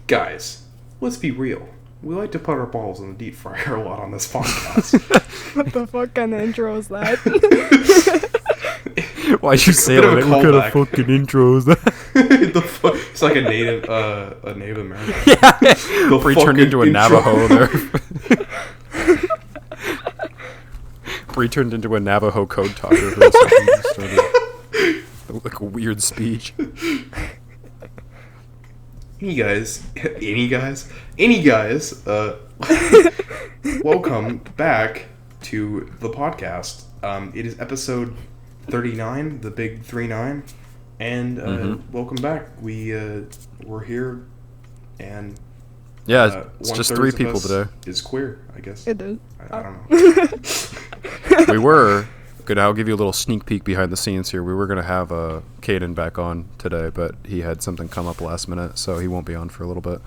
Guys, let's be real. We like to put our balls in the deep fryer a lot on this podcast. What the fuck kind of intro is that? Why'd you say Bit of that? a What kind of callback. fucking intro is that? It's like a Native American. Yeah, The Bree turned fucking into a intro. Navajo there. Bree turned into a Navajo code talker for a second. Just started like a weird speech. Any guys, welcome back to the podcast. It is episode 39, the big 39, and welcome back. We're here, and Yeah, it's just 1/3 three of people us today. is queer, I guess. It is. I don't know. We were good. I'll give you a little sneak peek behind the scenes here. We were gonna have Caden back on today, but he had something come up last minute, so he won't be on for a little bit.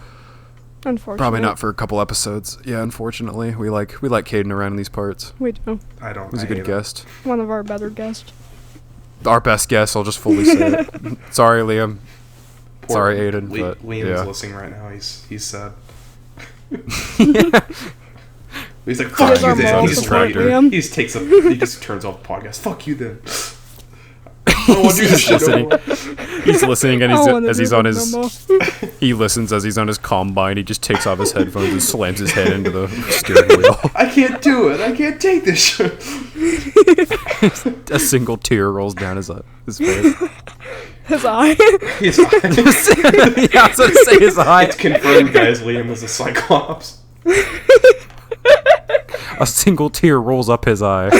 Unfortunately. Probably not for a couple episodes. Yeah, unfortunately, we like Caden around in these parts. We do. I don't. He's a I good hate guest. One of our better guests. Our best guest. I'll just fully say it. Sorry, Liam. Poor Sorry, Aiden, but, Liam yeah. is listening right now. He's sad. Yeah. He's like, He fuck is you our then. moral He just, support, tractor. Liam. he just turns off the podcast. Fuck you then. I don't want to do this shit no more. He's listening, and I don't wanna as do he's on this his, no more. he listens as he's on his combine. He just takes off his headphones and slams his head into the steering wheel. I can't do it. I can't take this shit. A single tear rolls down his face. His eye. He's Yeah, I was gonna say his eye. It's confirmed, guys. Liam is a Cyclops. A single tear rolls up his eye.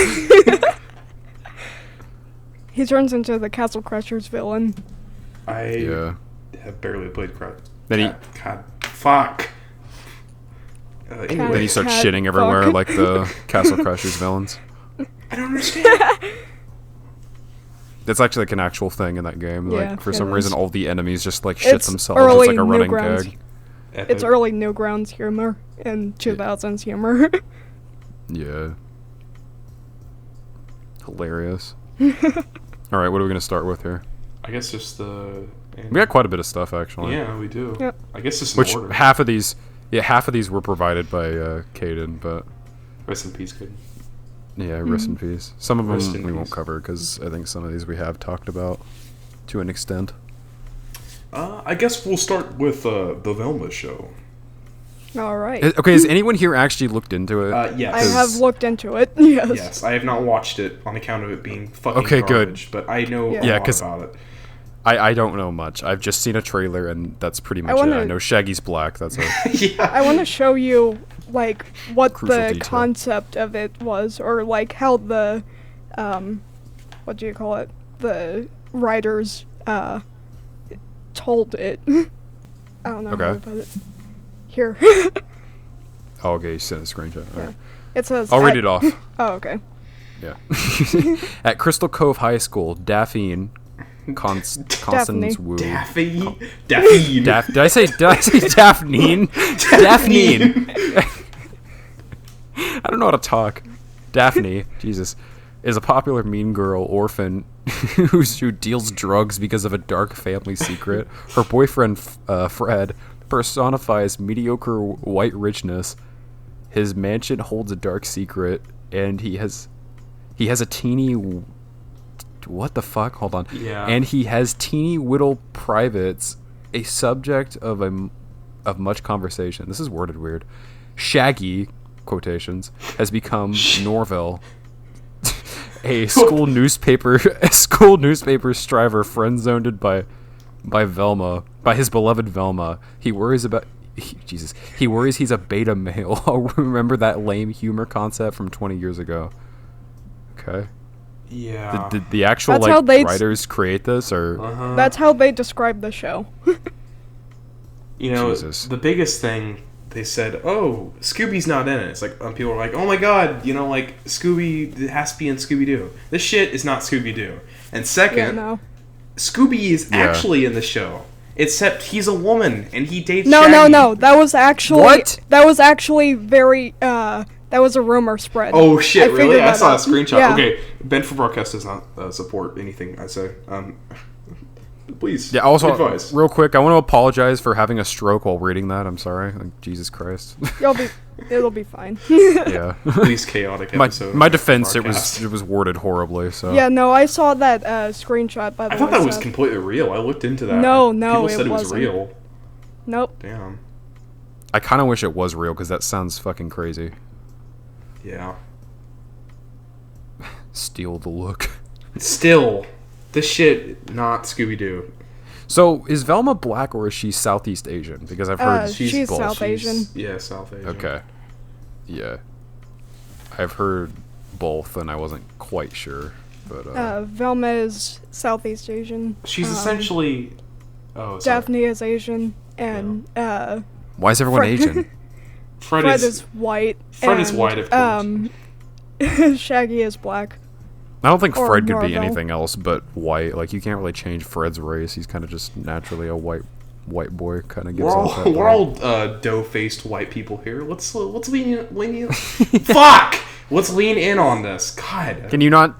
He turns into the Castle Crashers villain. I have barely played crap. Then he God, fuck. Anyway, then he starts Cat shitting everywhere fuck. like the Castle Crashers villains. I don't understand. That's actually like an actual thing in that game. Yeah, Like for it some is. reason, all the enemies just like shit It's themselves. early It's like a running Newgrounds. gag. It's early Newgrounds humor and 2000s humor. Yeah. Hilarious. All right, what are we gonna start with here? I guess just the. We got quite a bit of stuff actually. Yeah, we do. Yep. I guess just in Which order. half of these were provided by Caden, but Rest in peace, kid. yeah, rest in peace. Some of Rest them in we won't peace. cover because I think some of these we have talked about to an extent. I guess we'll start with the Velma show. All right. Okay, has anyone here actually looked into it? Yes. I have looked into it. Yes. Yes, I have not watched it on account of it being fucking Okay, good. garbage, but I know Yeah. a Yeah, lot 'cause about it. I don't know much. I've just seen a trailer and that's pretty much it. wanna- I know Shaggy's black. That's it. Yeah. I want to show you like what Crucial the detail. concept of it was, or like how the, what do you call it? The writers told it. I don't know how to Okay. put it. Here. Oh, okay, you sent a screenshot. All Yeah. right. It says. I'll read it off. Oh, okay. Yeah. At Crystal Cove High School, Daphne Constance Wu. Daffy. Did I say Daphne? Daphne. I don't know how to talk. Daphne, Jesus, is a popular mean girl orphan who deals drugs because of a dark family secret. Her boyfriend, Fred, personifies mediocre white richness. His mansion holds a dark secret, and he has a teeny. What the fuck? Hold on. Yeah. And he has teeny whittle privates, a subject of much conversation. This is worded weird. Shaggy, quotations, has become Norville, a school newspaper striver friend-zoned by Velma, by his beloved Velma. He worries he's a beta male. I'll remember that lame humor concept from 20 years ago. Okay. Yeah. Did the actual That's how they writers create this, or That's how they describe the show. You know, Jesus. the biggest thing they said, oh, Scooby's not in it. It's like, people are like, oh my god, like, Scooby, it has to be in Scooby-Doo. This shit is not Scooby-Doo. And second, Yeah, no. Scooby is Yeah. actually in the show. Except he's a woman, and he dates No, Shaggy. no. That was actually. What? That was actually very. That was a rumor spread. Oh shit! I Really? figured I that saw a out. screenshot. Yeah. Okay, Ben for Broadcast does not support anything I say. Please. Yeah. Also, advice. real quick, I want to apologize for having a stroke while reading that. I'm sorry. Like, Jesus Christ. It'll be fine. Yeah. Least chaotic episode. My defense, it was worded horribly. So. Yeah, no, I saw that screenshot. By the way, I thought that was Seth. completely real. I looked into that. No, People it said it was wasn't. real. Nope. Damn. I kind of wish it was real because that sounds fucking crazy. Yeah. Steal the look. Still, this shit not Scooby-Doo. So, is Velma black or is she Southeast Asian? Because I've heard she's both. South Asian. Yeah, South Asian. Okay. Yeah. I've heard both, and I wasn't quite sure. But Velma is Southeast Asian. She's essentially... Oh, sorry. Daphne is Asian, and why is everyone Asian? Fred is white. Fred is white, of course. Shaggy is black. I don't think Or Fred could be Norville. anything else but white. Like, you can't really change Fred's race. He's kind of just naturally a white boy. Kind of gives off that We're vibe. all dough-faced white people here. Let's lean Fuck! Let's lean in on this. God. Can you not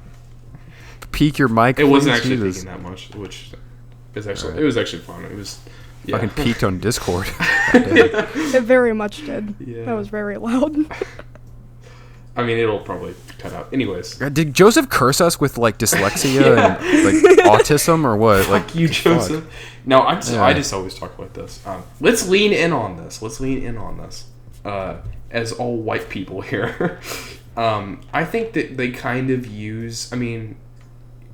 peek your mic? It wasn't please? actually Jesus. peaking that much, which is actually Alright. it was actually fun. It was Fucking peaked on Discord. It very much did. Yeah. That was very loud. I mean, it'll probably cut out. Anyways. Did Joseph curse us with like dyslexia and like autism or what? Like, Fuck you, Joseph. fuck? No, I just always talk about this. Let's lean in on this. As all white people here. I think that they kind of use... I mean,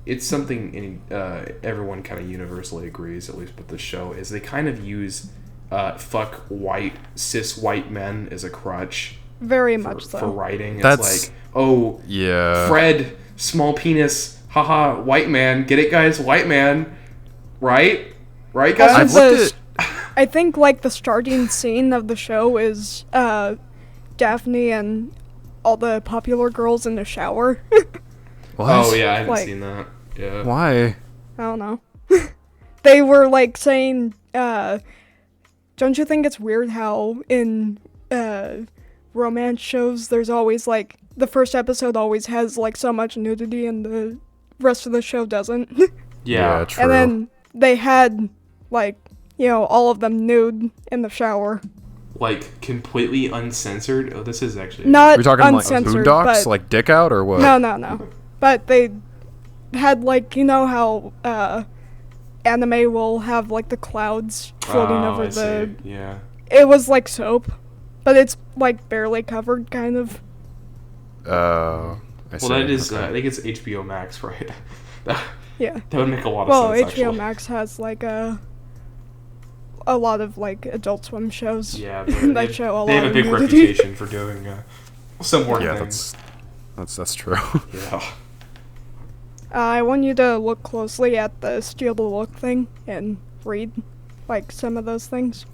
it's something everyone kind of universally agrees, at least with the show, is they kind of use fuck cis white men as a crutch. Very much so. For writing. It's That's- like, oh, Yeah. Fred, small penis, haha, white man. Get it, guys? White man. Right? Right, guys? I've looked I think like the starting scene of the show is Daphne and all the popular girls in the shower. What? Oh, yeah, I haven't Like- seen that. Yeah. Why? I don't know. They were like saying, don't you think it's weird how in romance shows there's always like the first episode always has like so much nudity and the rest of the show doesn't? Yeah. True. And then they had like, you know, all of them nude in the shower. Like, completely uncensored. Oh, this is actually... Not We're talking like uncensored, boondocks, but like dick out or what? no. But they had like, you know how anime will have like the clouds floating over I the... see. Yeah. It was like soap, but it's like barely covered, kind of. I Well, see. that is... Okay. I think it's HBO Max, right? that Yeah. would make a lot of Well, sense, HBO actually. Max has like a lot of like Adult Swim shows. Yeah, that show a they lot have a of big nudity. reputation for doing similar Yeah, things. that's true. Yeah. I want you to look closely at the Steal the Look thing and read like some of those things.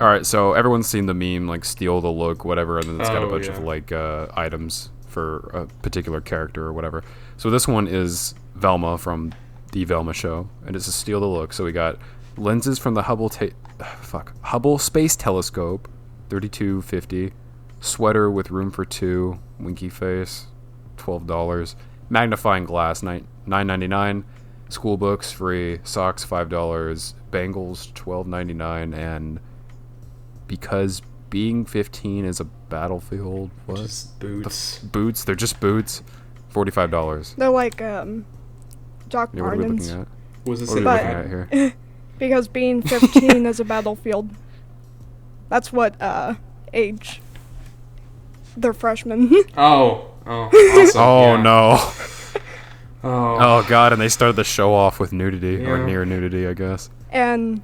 All right, so everyone's seen the meme, like steal the look, whatever, and then it's got a Oh, bunch yeah. of like items for a particular character or whatever. So this one is Velma from the Velma show, and it's a steal the look. So we got lenses from the Hubble Space Telescope, $32.50. Sweater with room for two, winky face, $12. Magnifying glass, $9.99. School books free. Socks $5. Bangles $12.99. And because being 15 is a battlefield, what? Just boots. Boots? They're just boots. $45. They're like Doc Yeah, what are we Martens. looking at? Was this What are we But- looking at here? Because being 15 is a battlefield. That's what age they're freshmen. Oh, awesome. Oh yeah. no. Oh, Oh god, and they started the show off with nudity, or Yeah. near nudity, I guess. And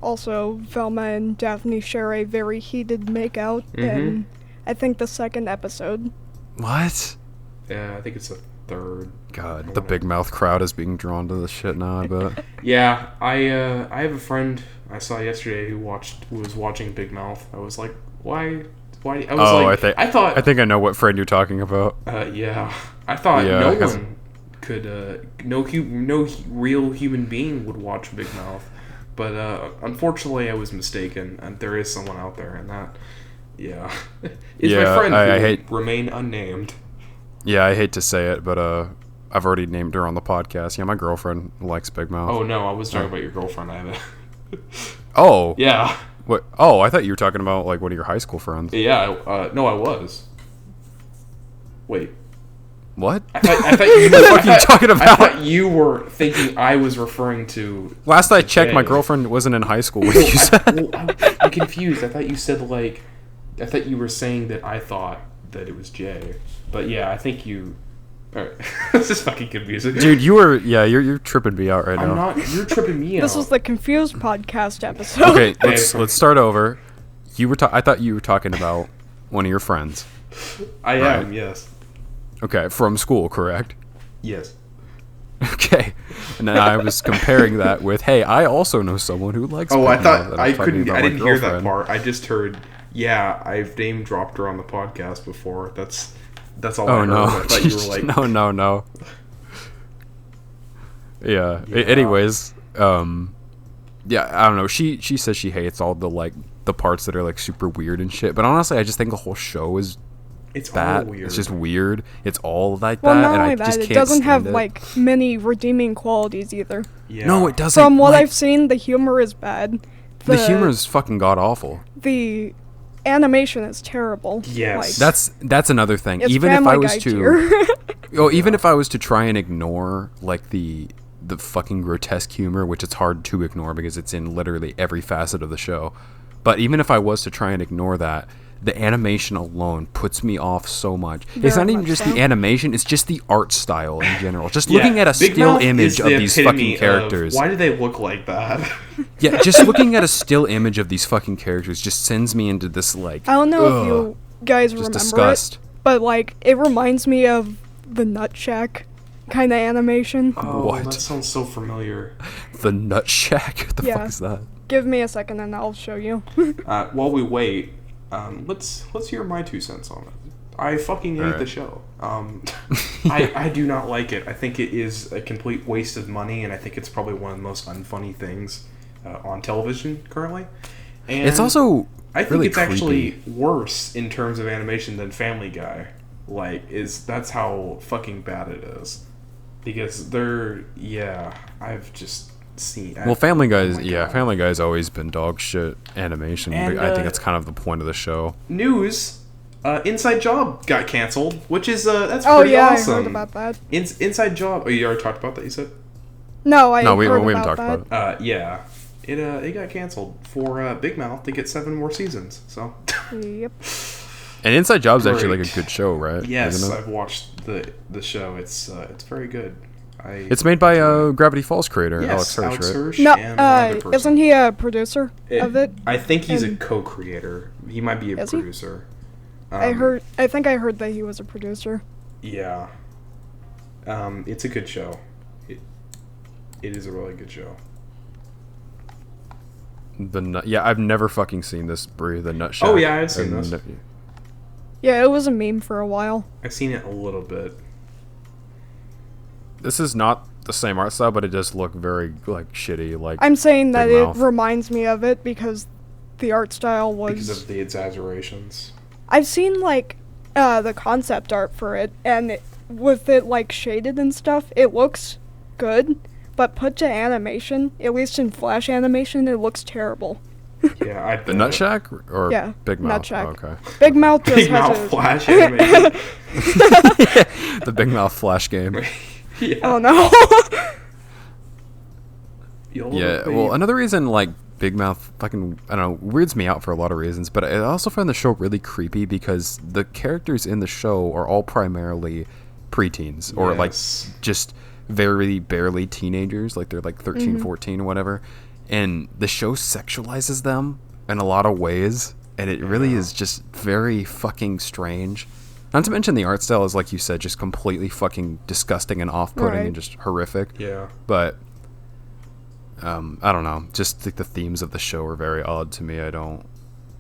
also Velma and Daphne share a very heated makeout in I think the second episode. What? yeah, I think it's a third. God, the big mouth crowd is being drawn to this shit now, I bet. Yeah, I have a friend I saw yesterday who was watching Big Mouth. I was like, why? I was I think I know what friend you're talking about. Yeah, I thought Yeah, no 'cause- one could, no real human being would watch Big Mouth, but unfortunately I was mistaken, and there is someone out there, and that, yeah, is Yeah, my friend I who hate- remain unnamed. Yeah, I hate to say it, but I've already named her on the podcast. Yeah, my girlfriend likes Big Mouth. Oh no, I was talking about your girlfriend. I have Oh. Yeah. What? Oh, I thought you were talking about like one of your high school friends. Yeah. No, I was. Wait. What? I thought you. What are you talking about? I thought you were thinking I was referring to. Last I checked, Jay. my girlfriend wasn't in high school with you. I'm confused. I thought you said like. I thought you were saying that I thought that it was Jay, but yeah, I think you. Alright. This is fucking confusing. Dude, you're tripping me out right now. I'm not. You're tripping me out. This was the Confused podcast episode. Okay, let's start over. I thought you were talking about one of your friends. I am. Yes. Okay, from school, correct? Yes. Okay, and then I was comparing that with, hey, I also know someone who likes. Oh, I Pokemon thought that I I'm talking couldn't. about I my didn't hear that girlfriend. part. I just heard. Yeah, I've name dropped her on the podcast before. That's all. I heard. No! I thought you were like. No. Yeah. Anyways, yeah, I don't know. She says she hates all the parts that are like super weird and shit. But honestly, I just think the whole show is. It's that all weird. It's just weird. It's all like Well, that, not and only I that, just it can't doesn't have stand it. like many redeeming qualities either. Yeah. No, it doesn't. From what like, I've seen, the humor is bad. the humor is fucking god awful. The animation is terrible. Yes. That's another thing. It's Even if Family I was Guy to, tier. even if I was to try and ignore like the fucking grotesque humor, which it's hard to ignore because it's in literally every facet of the show. But even if I was to try and ignore that, the animation alone puts me off so much. It's Very not even much just so. the animation, it's just the art style in general. Just Yeah, looking at a Big still Mouth image is of the these epitome fucking characters. Why do they look like that? Yeah, just looking at a still image of these fucking characters just sends me into this like I don't know ugh, if you guys just remember disgust. it, but like it reminds me of the Nut Shack kind of animation. Oh, What? that sounds so familiar. The Nut Shack. What the Yeah. fuck is that? Give me a second and I'll show you. While we wait, let's hear my 2 cents on it. I fucking hate Alright. the show. I do not like it. I think it is a complete waste of money, and I think it's probably one of the most unfunny things on television currently. And It's also I think really it's actually creepy. worse in terms of animation than Family Guy. That's how fucking bad it is. Because I've just seen. Well, Family Guy's oh my yeah, God. Family Guy's always been dog shit animation. And, but I think that's kind of the point of the show. News. Inside Job got canceled, which is that's Oh pretty yeah, awesome. I heard about that. Inside Job. Oh, you already talked about that. You said. No, I No, we heard haven't about talked that. about it. Yeah. It got canceled for Big Mouth to get 7 more seasons. So. Yep. And Inside Job's actually like Great. a good show, right? Yes, Isn't it? I've watched the show. It's very good. It's made by Gravity Falls creator yes, Alex Hirsch, right? Hirsch No, and another person. isn't he a producer of it? I think he's a And- co-creator. He might be a Is he? producer. I think I heard that he was a producer. Yeah. It's a good show. It is a really good show. I've never fucking seen this, Brie, the Nut Shack. Oh, yeah, I've seen this. Yeah, it was a meme for a while. I've seen it a little bit. This is not the same art style, but it does look very like shitty. Like I'm saying that Big it Mouth. reminds me of it because the art style was. Because of the exaggerations. I've seen like the concept art for it, and with it like shaded and stuff, it looks good. But put to animation, at least in Flash animation, it looks terrible. Yeah, the Nut Shack or Yeah, Big Mouth. Nut Shack. Oh, okay. Big Mouth just Big has Mouth a. Flash animation. The Big Mouth Flash game. Yeah. Oh no. Yeah, well, another reason like Big Mouth fucking I don't know weirds me out for a lot of reasons, but I also find the show really creepy because the characters in the show are all primarily preteens or like Yes. just very barely teenagers, like they're like 13, 14 or whatever, and the show sexualizes them in a lot of ways, and it really is just very fucking strange. Not to mention the art style is, like you said, just completely fucking disgusting and off-putting Right. and just horrific. Yeah. But I don't know. Just like the themes of the show are very odd to me. I don't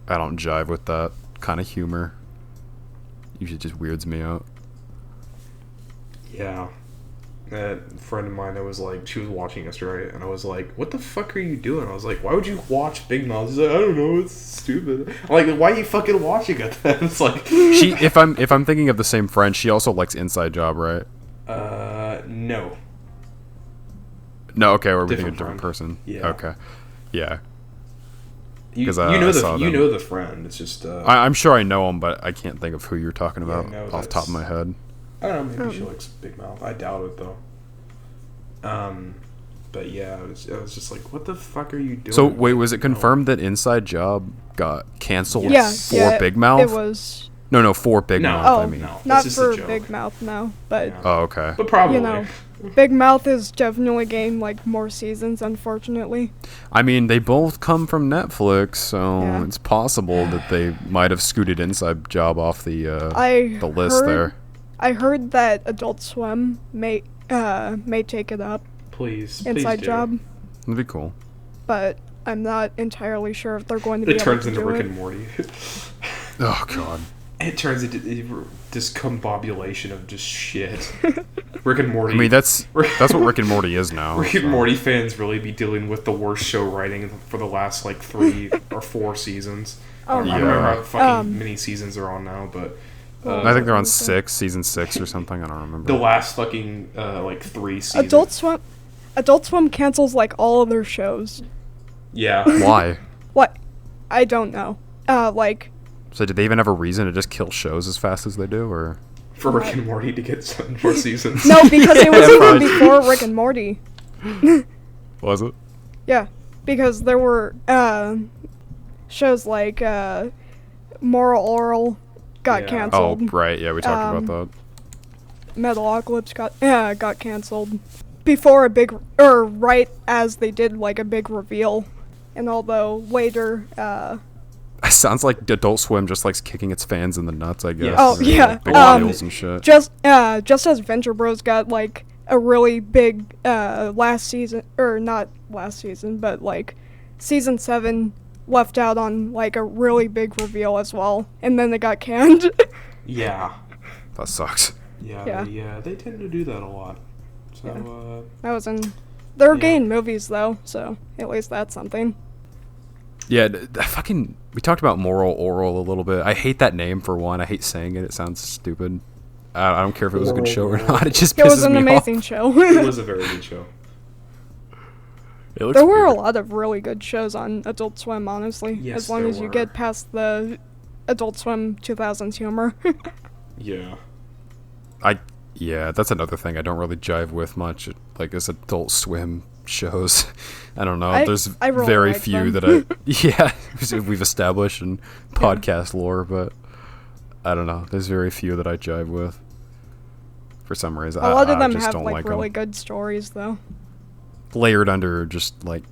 jive with that kind of humor. Usually just weirds me out. Yeah. A friend of mine, she was watching yesterday, and I was like, what the fuck are you doing? I was like, why would you watch Big Mouth? She's like, I don't know, it's stupid. I'm like, why are you fucking watching it then? It's like... If I'm thinking of the same friend, she also likes Inside Job, right? No. No, okay, we're thinking a Different different person. Yeah. Okay. Yeah. You 'Cause, know saw them. the friend. It's just. I'm sure I know him, but I can't think of who you're talking about no, off the top of my head. I don't know. Maybe she likes Big Mouth. I doubt it though. But yeah, I was just like, what the fuck are you doing? So wait, was it confirmed that Inside Job got canceled for Big Mouth? It was. No, for Big No. Mouth. Oh, I mean, no. not It's just for a joke. Big Mouth, no. But Yeah. Oh, okay. But probably. you know, Big Mouth is definitely getting like more seasons, unfortunately. I mean, they both come from Netflix, so Yeah. it's possible that they might have scooted Inside Job off the list heard, there. I heard that Adult Swim may take it up, Please. Inside do. Job, That'd be cool. but I'm not entirely sure if they're going to be It able turns to into do Rick it. and Morty. Oh god. It turns into discombobulation of just shit. Rick and Morty. I mean, that's what Rick and Morty is now. Rick and so. Morty fans really be dealing with the worst show writing for the last like 3 or 4 seasons. Oh, I don't yeah. remember how fucking many seasons are on now, but I think they're on season 6 or something. I don't remember. the last fucking like 3 seasons. Adult Swim cancels like all of their shows. Yeah. Why? What? I don't know. Like So did they even have a reason to just kill shows as fast as they do, or? For Rick and Morty to get some more seasons. no, because it was Yeah, even probably. before Rick and Morty. Was it? Yeah, because there were shows like Moral Oral got Yeah. Oh, canceled. right. Yeah, we talked about that. Metalocalypse got canceled before right as they did like a big reveal. And although later It sounds like Adult Swim just likes kicking its fans in the nuts, I guess. Yes. Oh, Like, yeah. Big deals and shit. just as Venture Bros got like a really big last season, or not last season, but like season 7 left out on like a really big reveal as well, and then they got canned. Yeah. That sucks. Yeah. They tend to do that a lot. So, That was in. They were Yeah. getting movies though, so at least that's something. Yeah, we talked about Moral Oral a little bit. I hate that name for one. I hate saying it. It sounds stupid. I don't care if it was a good show or Oral. not. It just It pisses was an me amazing off. show. it was a very good show. It looks There were a weird. lot of really good shows on Adult Swim, honestly. Yes, as long there as you were. get past the Adult Swim 2000s humor. Yeah. Yeah, that's another thing I don't really jive with much. Like, is Adult Swim shows. I don't know. There's I really very like few them. that yeah, we've established in podcast lore, but I don't know. There's very few that I jive with. For some reason, A lot of I them just have don't like like really 'em. good stories though. Layered under just like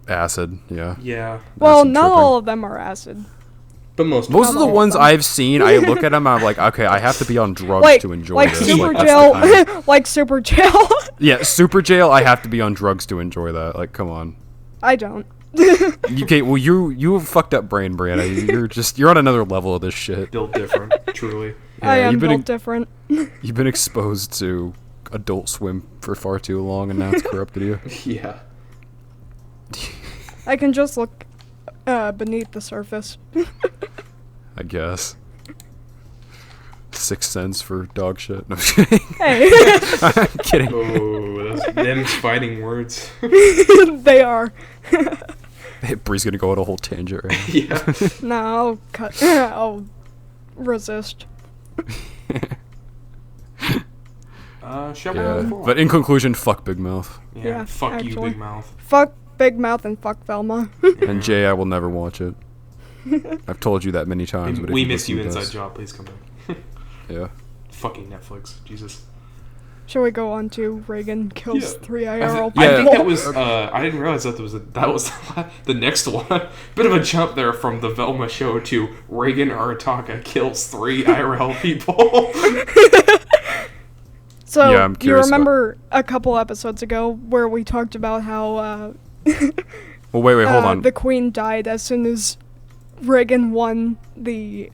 acid. Yeah. Yeah. Well, Acid not tripping. all of them are acid. But most Most of Not the all of ones them. I've seen, I look at them, I'm like, okay, I have to be on drugs Like to enjoy like this. Super that's the Jail, kind. like Super Jail. Yeah, Super Jail. I have to be on drugs to enjoy that. Like, come on. I don't. Okay, well, you have fucked up brain, Breanna. You're on another level of this shit. built different, truly. I Yeah, am you've been built different. You've been exposed to Adult Swim for far too long, and now it's corrupted you. Yeah. I can just look beneath the surface. I guess. 6 cents for dog shit. No, I'm just kidding. Hey, I'm kidding. Oh, that's them fighting words. they are. Hey, Bree's gonna go on a whole tangent right now. Yeah. No, I'll cut. I'll resist. Shall we Yeah. move on? But in conclusion, fuck Big Mouth. Yeah, Fuck you, actually. Big Mouth. Fuck Big Mouth and fuck Velma. And Jay, I will never watch it. I've told you that many times. But if We you miss you, listen to Inside this- Job. Please come back. Yeah. Fucking Netflix. Jesus. Shall we go on to Reigen kills Yeah. 3 I IRL think people? that was. I didn't realize that was the next one. Bit of a jump there from the Velma show to Reigen Arataka kills 3 IRL people. So, Yeah, I'm you curious remember a couple episodes ago where we talked about how Well, wait, hold on. the queen died as soon as Reigen won the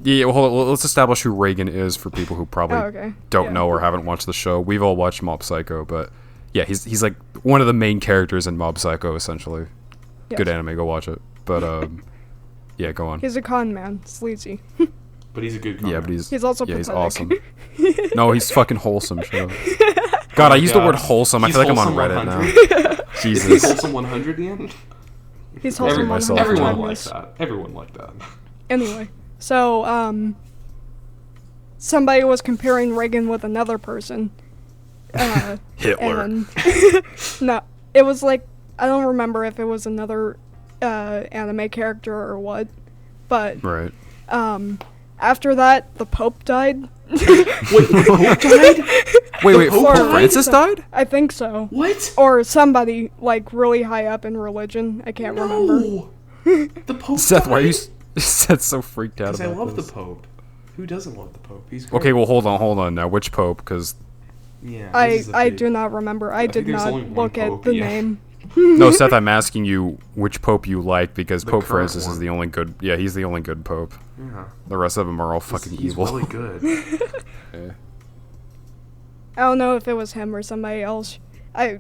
Yeah, well, hold on. Let's establish who Reigen is for people who probably Oh, okay. don't Yeah. know or haven't watched the show. We've all watched Mob Psycho, but yeah, he's like one of the main characters in Mob Psycho, essentially. Yes. Good anime, go watch it. But yeah, go on. He's a con man, sleazy. But he's a good comic. Yeah, but He's also he's pathetic. awesome. No, he's fucking wholesome. Shut up. God, I used the word wholesome. I feel like I'm on Reddit now. Is he Jesus. wholesome 100 Ian? He's wholesome myself. 100 Everyone times. liked that. Everyone liked that. Anyway, so, somebody was comparing Reigen with another person. Hitler. And no, it was like, I don't remember if it was another anime character or what, but Right. after that, the Pope died. Wait, the Pope died? Wait, Pope Pope died? Francis died? I think so. What? Or somebody, like, really high up in religion. I can't remember. No. The Pope Seth, why are you died? Seth's so freaked out Because about I love this? the Pope. Who doesn't love the Pope? He's great. Okay, well, hold on now. Which Pope? Because Yeah, this I is a big- do not remember. I did think there's not only one look at Pope, the yeah. name. no, Seth, I'm asking you which Pope you like because The Pope current Francis one. is the only good. Yeah, he's the only good Pope. Yeah. The rest of them are all fucking He's evil. really good. Yeah. I don't know if it was him or somebody else. I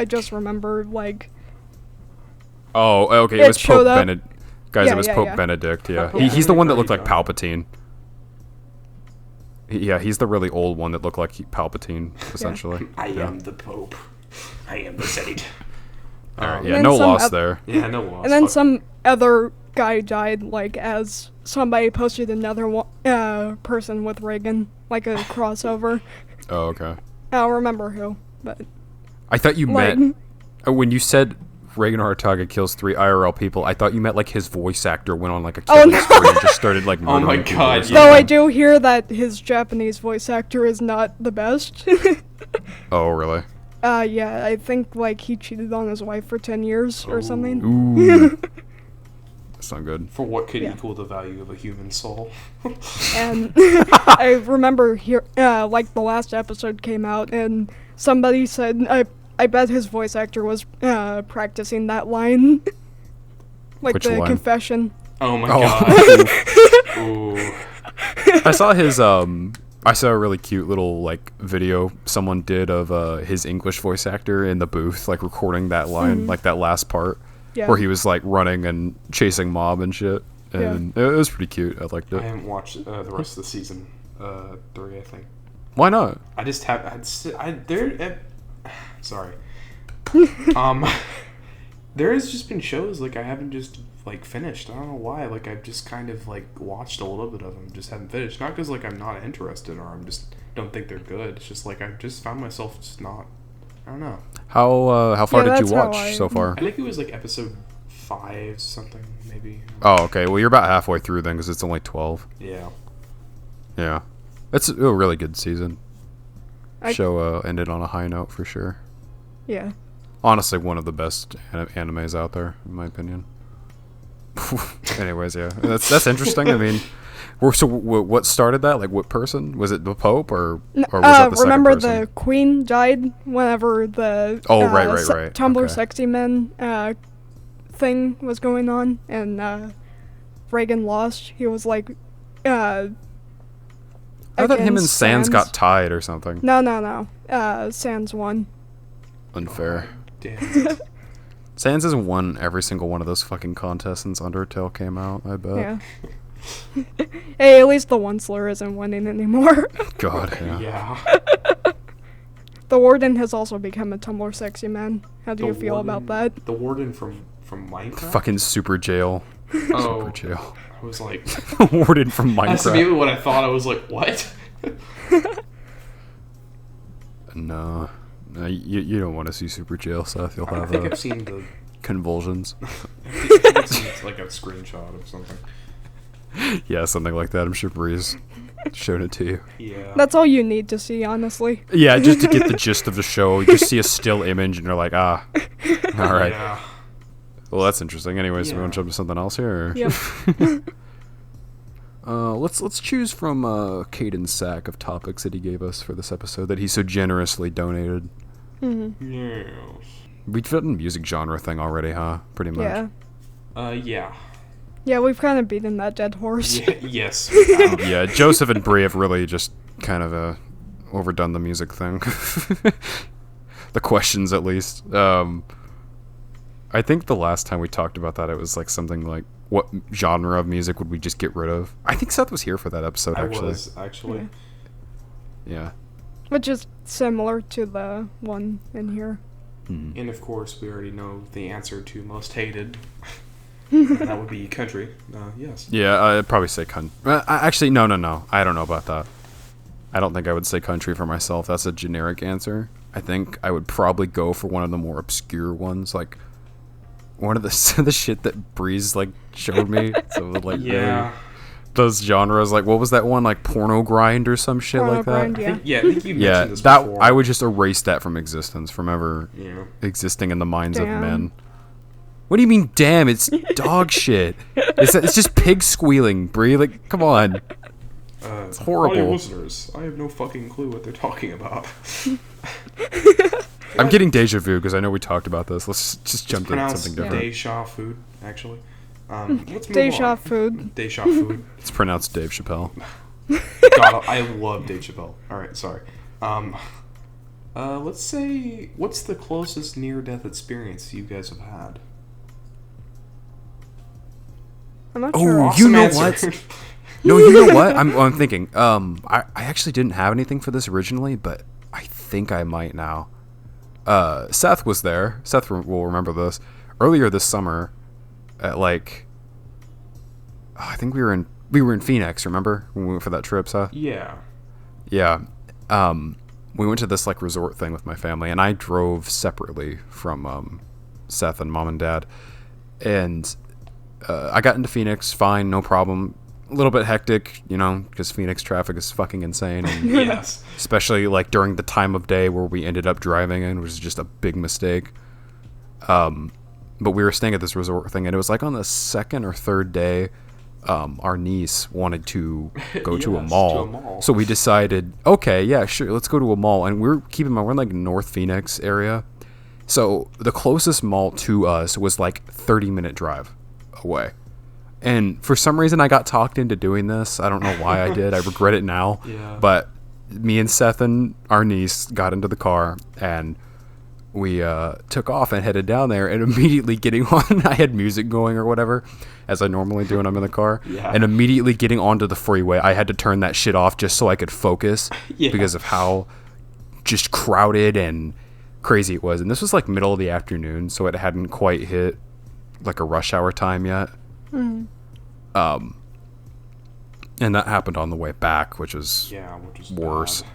just remember, like, Oh, okay. It It was Pope showed up. Benedict. Guys, Yeah, it was yeah, Pope yeah. Benedict. Yeah, Pope he's the one that looked Benedict like already Palpatine. Yeah, he's the really old one that looked like Palpatine, essentially. I Yeah. am the Pope. I am the saint. Alright, And yeah, then no some loss oth- there. Yeah, no loss. and then Fuck. some other guy died, like, as somebody posted another person with Reigen, like a crossover. Oh, okay. I don't remember who, but I thought you like, meant when you said Reagan Hartaga kills 3 IRL people. I thought you meant like his voice actor went on like a killing no. spree and just started like Oh my murdering people or God, something. though I do hear that his Japanese voice actor is not the best. Oh, really? Yeah, I think, like, he cheated on his wife for 10 years or something. Ooh. That's not good. For what could Yeah. equal the value of a human soul? And I remember like, the last episode came out, and somebody said, I bet his voice actor was practicing that line. Like, Which the line? confession. Oh my Oh. God. Ooh. I saw his I saw a really cute little like video someone did of his English voice actor in the booth, like recording that line, like that last part Yeah. where he was like running and chasing mob and shit. And it was pretty cute. I liked I it. haven't watched the rest of the season 3, I think. Why not? I just have. Sorry. There has just been shows like I haven't just like finished. I don't know why. Like I've just kind of like watched a little bit of them, just haven't finished. Not because like I'm not interested or I'm just don't think they're good. It's just like I've just found myself just not. I don't know. How far Yeah, did you that's how watch so far? I think it was like episode 5 something maybe. Oh, okay. Well, you're about halfway through then, because it's only 12. Yeah. Yeah, it's a really good season. I- Show ended on a high note for sure. Yeah. Honestly, one of the best animes out there, in my opinion. Anyways, yeah, that's interesting. I mean, what started that? Like, what person was it? The Pope or was that the remember second person? the Queen died whenever the Right. Tumblr Okay. Sexy Men thing was going on, and Reigen lost. He was like I thought him and against Sans got tied or something. No. Sans won. Unfair. Damn. Sans has won every single one of those fucking contests since Undertale came out. I bet. Yeah. Hey, at least the Onceler isn't winning anymore. God. Yeah. Yeah. The Warden has also become a Tumblr Sexy Man. How do The you feel about warden- that? The warden from Minecraft. Fucking super jail. Oh, Super jail. I was like, Warden from that's Minecraft. maybe what I thought. I was like, what? No, you don't want to see super jail, Seth. You'll I have think I've seen the. convulsions. I think I've seen like a screenshot of something. Yeah, something like that. I'm sure Bree's showed it to you. Yeah. That's all you need to see, honestly. Yeah, just to get the gist of the show. You just see a still image and you're like, all right. Yeah. Well, that's interesting. Anyways, we want to Yeah. jump to something else here? Or? Yep. Let's choose from Caden's sack of topics that he gave us for this episode that he so generously donated. Yes. We've done a music genre thing already, huh? Pretty much. Yeah. Yeah. Yeah, we've kind of beaten that dead horse. Yes. Yeah, Joseph and Bree have really just kind of overdone the music thing. The questions, at least. All I think the last time we talked about that, it was like something like, what genre of music would we just get rid of? I think Seth was here for that episode, actually. I was, actually. Yeah. Which is similar to the one in here. Mm-hmm. And of course, we already know the answer to most hated. And that would be country. Yes. Yeah, I'd probably say country. Actually, no. I don't know about that. I don't think I would say country for myself. That's a generic answer. I think I would probably go for one of the more obscure ones, like one of the shit that Breeze like showed me. So like yeah, those genres, like what was that one, like porno grind or some shit Porno like that? grind, yeah. I think you mentioned this that before. I would just erase that from existence, from ever Yeah. existing in the minds Damn. of men. What do you mean, damn? It's dog shit. It's just pig squealing, Bree. Like, come on. It's horrible. Audio listeners, I have no fucking clue what they're talking about. I'm getting deja vu because I know we talked about this. Let's just jump into Pronounced something different. Deja food, actually. Let's move Deja on. food. Deja food. It's pronounced Dave Chappelle. God, I love Dave Chappelle. Alright, sorry. Let's say, what's the closest near-death experience you guys have had? I'm not Oh, sure. you know answer. what? No, you know what? I'm thinking. I actually didn't have anything for this originally, but I think I might now. Seth was there. Seth will remember this. Earlier this summer, at like, I think we were in Phoenix. Remember when we went for that trip, Seth? Yeah. Yeah. We went to this like resort thing with my family, and I drove separately from Seth and mom and dad, and I got into Phoenix fine, no problem. A little bit hectic, you know, because Phoenix traffic is fucking insane. And Yes. especially like during the time of day where we ended up driving in, which was just a big mistake. But we were staying at this resort thing, and it was like on the second or third day, our niece wanted to go to a Yes, mall. to a mall. So we decided, okay, yeah, sure, let's go to a mall. And we're keeping in mind, we're in like North Phoenix area. So the closest mall to us was like 30-minute drive away. And for some reason, I got talked into doing this. I don't know why I did. I regret it now. Yeah. But me and Seth and our niece got into the car, and we took off and headed down there. And immediately getting on, I had music going or whatever, as I normally do when I'm in the car. Yeah. And immediately getting onto the freeway, I had to turn that shit off just so I could focus Yeah. because of how just crowded and crazy it was. And this was like middle of the afternoon, so it hadn't quite hit like a rush hour time yet. And that happened on the way back, which was worse. Bad.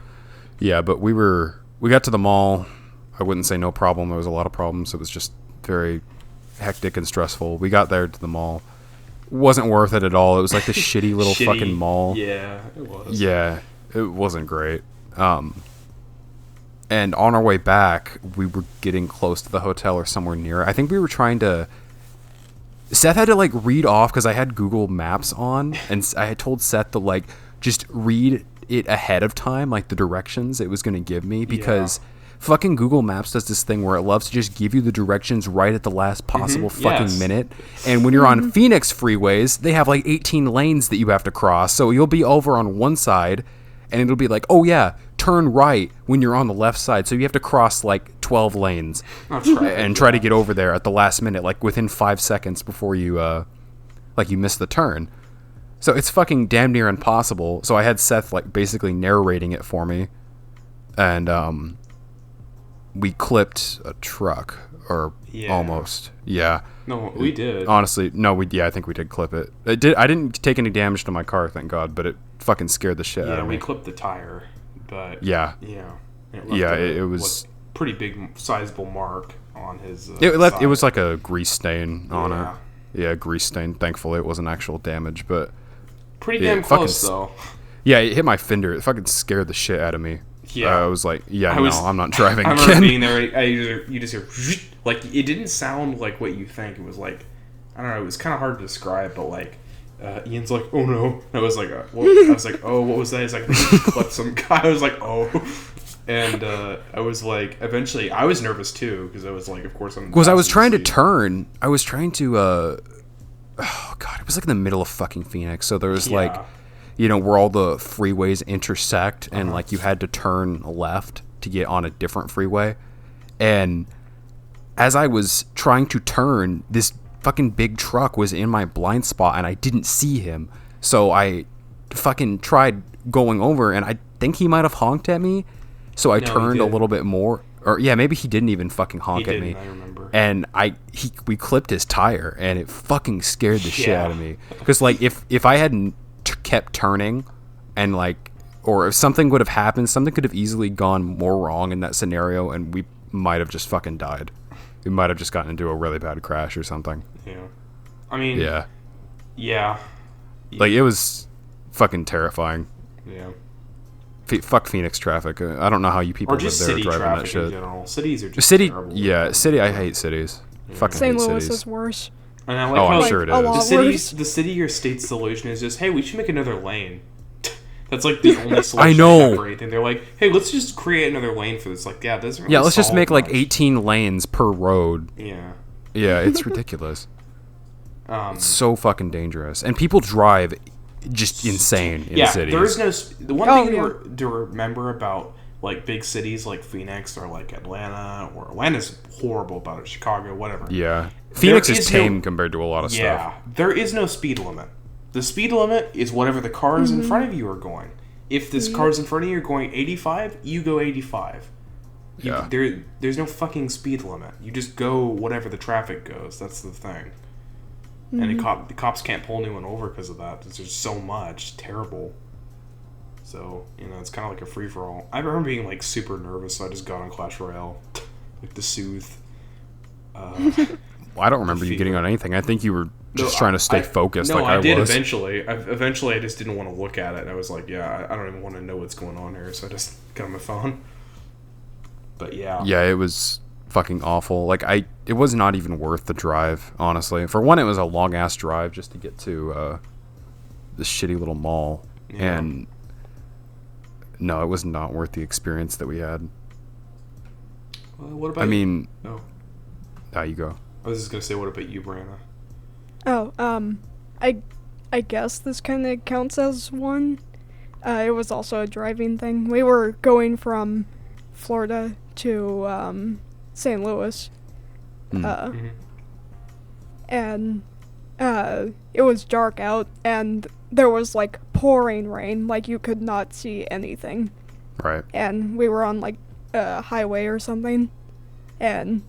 Yeah, but we got to the mall. I wouldn't say no problem. There was a lot of problems. It was just very hectic and stressful. We got there to the mall. Wasn't worth it at all. It was like this shitty little fucking mall. Yeah, it was. Yeah, it wasn't great. And on our way back, we were getting close to the hotel or somewhere near it. I think we were trying to... Seth had to like read off because I had Google Maps on, and I had told Seth to like just read it ahead of time, like the directions it was going to give me, because fucking Google Maps does this thing where it loves to just give you the directions right at the last possible fucking minute. And when you're on Phoenix freeways, they have like 18 lanes that you have to cross, so you'll be over on one side, and it'll be like, oh yeah, turn right when you're on the left side. So you have to cross like 12 lanes and try to get over there at the last minute, like within 5 seconds before you like you miss the turn. So it's fucking damn near impossible. So I had Seth like basically narrating it for me, and we clipped a truck or almost. Yeah. No, we did. Honestly, no, I think we did clip it. I didn't take any damage to my car, thank God, but it fucking scared the shit out of me. Yeah, we clipped the tire, but it was pretty big, sizable mark on his. It was like a grease stain on Yeah. it. Yeah, grease stain. Thankfully, it wasn't actual damage, but pretty damn close though. Yeah, it hit my fender. It fucking scared the shit out of me. Yeah, I was like, I'm not driving I again. remember being there. You just hear like it didn't sound like what you think. It was like I don't know. It was kind of hard to describe, but like. Ian's like, oh no. I was like, I was like, oh, what was that? He's like, I think he clipped some guy. I was like, oh. And I was like, eventually, I was nervous too, because I was like, of course, because I was trying to turn. I was trying to, oh God, it was like in the middle of fucking Phoenix. So there was like, you know, where all the freeways intersect, and like you had to turn left to get on a different freeway. And as I was trying to turn, this fucking big truck was in my blind spot and I didn't see him. So I fucking tried going over and I think he might have honked at me. So I turned a little bit more. Or yeah, maybe he didn't even fucking honk at me. I remember. And we clipped his tire and it fucking scared the shit out of me. Because like if I hadn't kept turning and like, or if something would have happened, something could have easily gone more wrong in that scenario and we might have just fucking died. We might have just gotten into a really bad crash or something. Yeah. I mean. Yeah. Yeah. Like, it was fucking terrifying. Yeah. Fuck Phoenix traffic. I don't know how you people live there driving that shit. In general. Cities are just terrible. Yeah, city. I hate cities. Yeah. Fucking St. hate Louis cities. is worse. And I like how I'm sure it is. The city or state's solution is just, hey, we should make another lane. That's like the only solution. I know. For anything. They're like, hey, let's just create another lane for this. Like, yeah, it doesn't really Yeah, let's just solve make like much. 18 lanes per road. Yeah. Yeah, it's ridiculous. It's so fucking dangerous, and people drive just insane in cities. There is no. The one thing to remember about like big cities like Phoenix or like Atlanta, or Atlanta's horrible about it. Chicago, whatever. Yeah, Phoenix is tame compared to a lot of stuff. Yeah, there is no speed limit. The speed limit is whatever the cars in front of you are going. If this car's in front of you are going 85, you go 85. Yeah. There's no fucking speed limit. You just go whatever the traffic goes. That's the thing. And the cops can't pull anyone over because of that. There's so much. Terrible. So, it's kind of like a free-for-all. I remember being, like, super nervous, so I just got on Clash Royale. Like, to soothe. Well, I don't remember you getting on anything. I think you were just trying to stay focused like I was. No, I did eventually. Eventually, I just didn't want to look at it. I was like, yeah, I don't even want to know what's going on here, so I just got on my phone. But, yeah. Yeah, it was fucking awful. Like, it was not even worth the drive, honestly. For one, it was a long-ass drive just to get to this shitty little mall. Yeah. And no, it was not worth the experience that we had. What about you? Now you go. I was just going to say, what about you, Breanna? Oh, I guess this kind of counts as one. It was also a driving thing. We were going from Florida to St. Louis. And it was dark out, and there was like pouring rain, like you could not see anything. Right. And we were on like a highway or something, and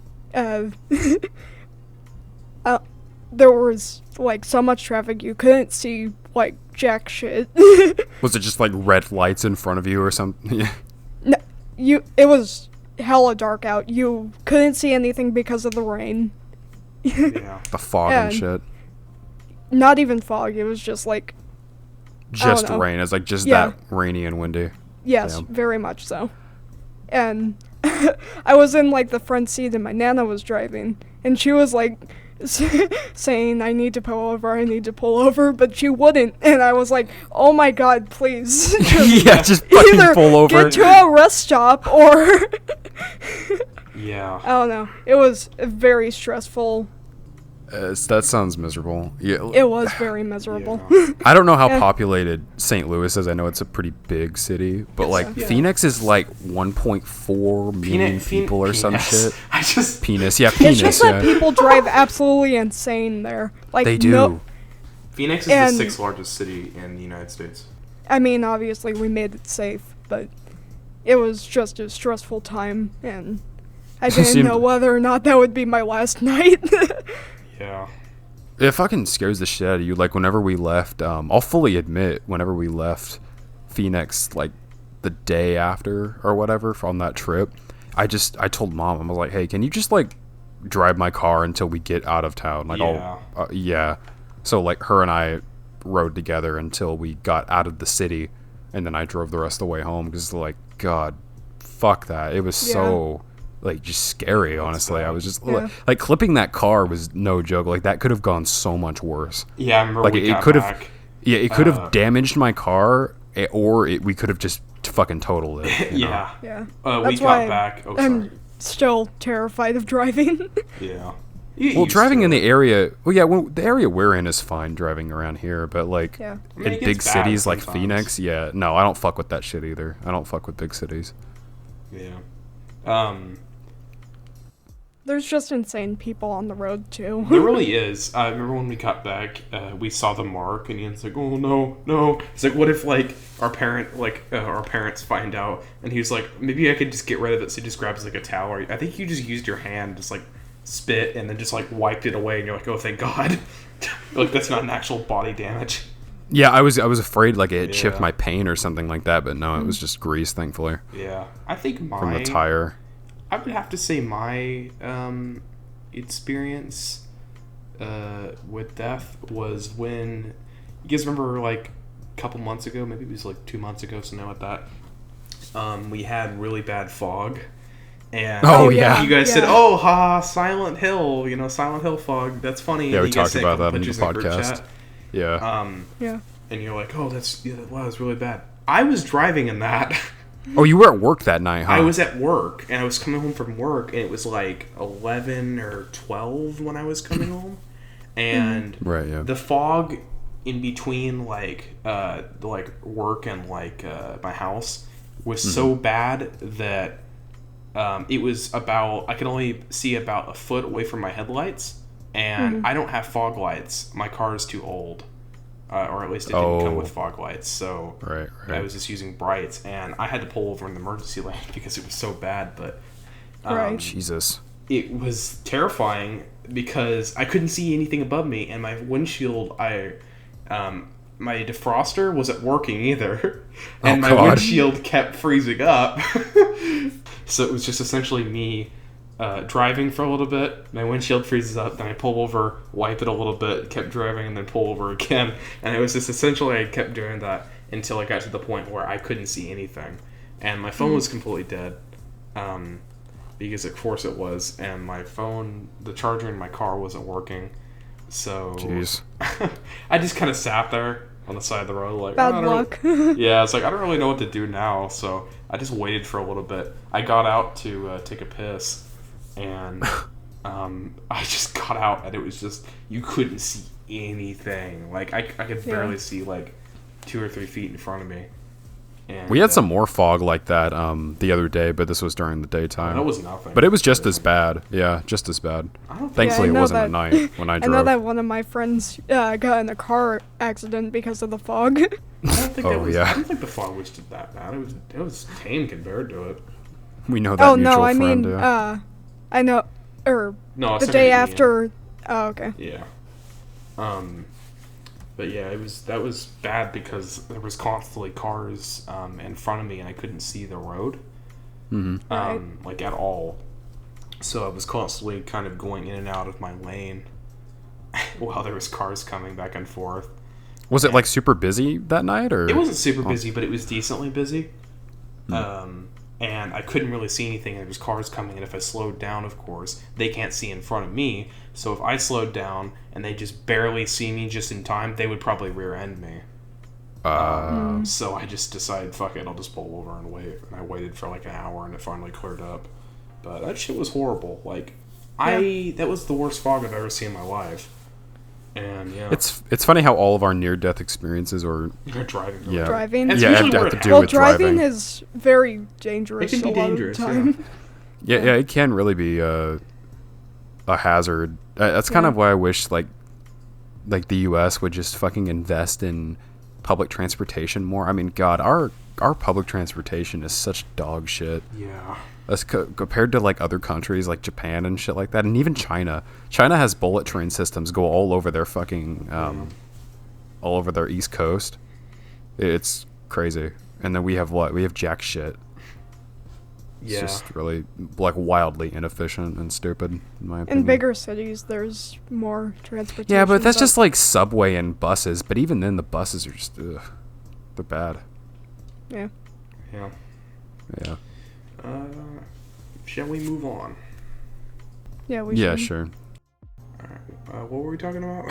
there was like so much traffic you couldn't see like jack shit. Was it just like red lights in front of you or something? No, it was hella dark out. You couldn't see anything because of the rain. Yeah. The fog and shit. Not even fog. It was just like just rain. It's like just that rainy and windy. Yes, very much so. And I was in like the front seat and my Nana was driving, and she was like saying, I need to pull over, but she wouldn't, and I was like, oh my god, please. Just fucking either pull over. get to a rest stop or Yeah. I don't know. It was a very stressful. That sounds miserable. Yeah. It was very miserable. Yeah. I don't know how populated St. Louis is. I know it's a pretty big city, but like Phoenix is like 1.4 million people or some shit. Penis. Yeah, penis. It's just that people drive absolutely insane there. Like they do. Phoenix is the 6th largest city in the United States. I mean, obviously we made it safe, but it was just a stressful time, and I didn't know whether or not that would be my last night. Yeah. It fucking scares the shit out of you. Like, whenever we left, I'll fully admit, whenever we left Phoenix, like, the day after or whatever from that trip, I told Mom, I was like, hey, can you just, like, drive my car until we get out of town? Like, So, like, her and I rode together until we got out of the city, and then I drove the rest of the way home, because, like, God, fuck that. It was so... like, just scary, honestly. I was just like clipping that car was no joke. Like, that could have gone so much worse. Yeah, I remember like it could have it could have damaged my car, or we could have just fucking totaled it. Yeah. That's we got back. I'm still terrified of driving. Yeah. Well, driving in the area, the area we're in is fine driving around here, but like in big cities like Phoenix, no, I don't fuck with that shit either. I don't fuck with big cities. Yeah. There's just insane people on the road, too. There really is. I remember when we got back, we saw the mark, and Ian's like, "Oh no, no!" It's like, what if like our parents find out, and he's like, "Maybe I could just get rid of it." So he just grabs like a towel. Or, I think you just used your hand, just like spit, and then just like wiped it away, and you're like, "Oh, thank God!" Like that's not an actual body damage. Yeah, I was afraid like it chipped my paint or something like that, but no, it was just grease, thankfully. Yeah, I think from the tire. I would have to say my experience with death was when, you guys remember like a couple months ago, maybe it was like 2 months ago, so now at that, we had really bad fog. And you guys said, "Oh, Silent Hill, Silent Hill fog. That's funny." Yeah, and we talked about that in the podcast. Yeah. Yeah. And you're like, "Oh, wow, that's really bad." I was driving in that. Oh, you were at work that night, huh? I was at work, and I was coming home from work, and it was like 11 or 12 when I was coming home. And the fog in between, like work and, like, my house was so bad that it was about... I could only see about a foot away from my headlights, and I don't have fog lights. My car is too old. Or at least it didn't come with fog lights, so I was just using brights, and I had to pull over in the emergency lane because it was so bad, but Jesus. It was terrifying because I couldn't see anything above me, and my windshield, my defroster wasn't working either, and my windshield kept freezing up, so it was just essentially me driving for a little bit, my windshield freezes up, then I pull over, wipe it a little bit, kept driving, and then pull over again. And it was just essentially I kept doing that until I got to the point where I couldn't see anything. And my phone was completely dead, because of course it was, and my phone, the charger in my car wasn't working. So I just kind of sat there on the side of the road like, bad luck. Yeah, it's like I don't really know what to do now, so I just waited for a little bit. I got out to take a piss. And I just got out, and it was just, you couldn't see anything. Like, I could barely see, like, 2 or 3 feet in front of me. And we had some more fog like that the other day, but this was during the daytime. That was nothing. But it was just as bad. Yeah, just as bad. Thankfully, it wasn't at night when I drove. I know that one of my friends got in a car accident because of the fog. I don't think I don't think the fog was that bad. It was tame compared to it. We know that mutual friend. I mean, I know, the day after. Oh, okay. Yeah. But yeah, that was bad because there was constantly cars in front of me, and I couldn't see the road, like at all. So I was constantly kind of going in and out of my lane while there was cars coming back and forth. Was it like super busy that night, or? It wasn't super busy, but it was decently busy. And I couldn't really see anything, and there was cars coming, and if I slowed down, of course, they can't see in front of me, so if I slowed down, and they just barely see me just in time, they would probably rear-end me. So I just decided, fuck it, I'll just pull over and wait, and I waited for like an hour, and it finally cleared up. But that shit was horrible. Like, that was the worst fog I've ever seen in my life. And it's funny how all of our near-death experiences are driving. Yeah, driving. Have to do with driving is very dangerous. It can be dangerous. Time. Yeah, it can really be a hazard. That's kind of why I wish like the U.S. would just fucking invest in public transportation more. I mean, God, our public transportation is such dog shit. Yeah. As compared to like other countries like Japan and shit like that, and even China. China has bullet train systems go all over their fucking all over their east coast. It's crazy. And then we have jack shit. It's just really like wildly inefficient and stupid in my opinion. In bigger cities there's more transportation. Yeah, but that's just like subway and buses, but even then the buses are just they're bad. Yeah. Shall we move on? Yeah, we should. Yeah, sure. Alright, what were we talking about?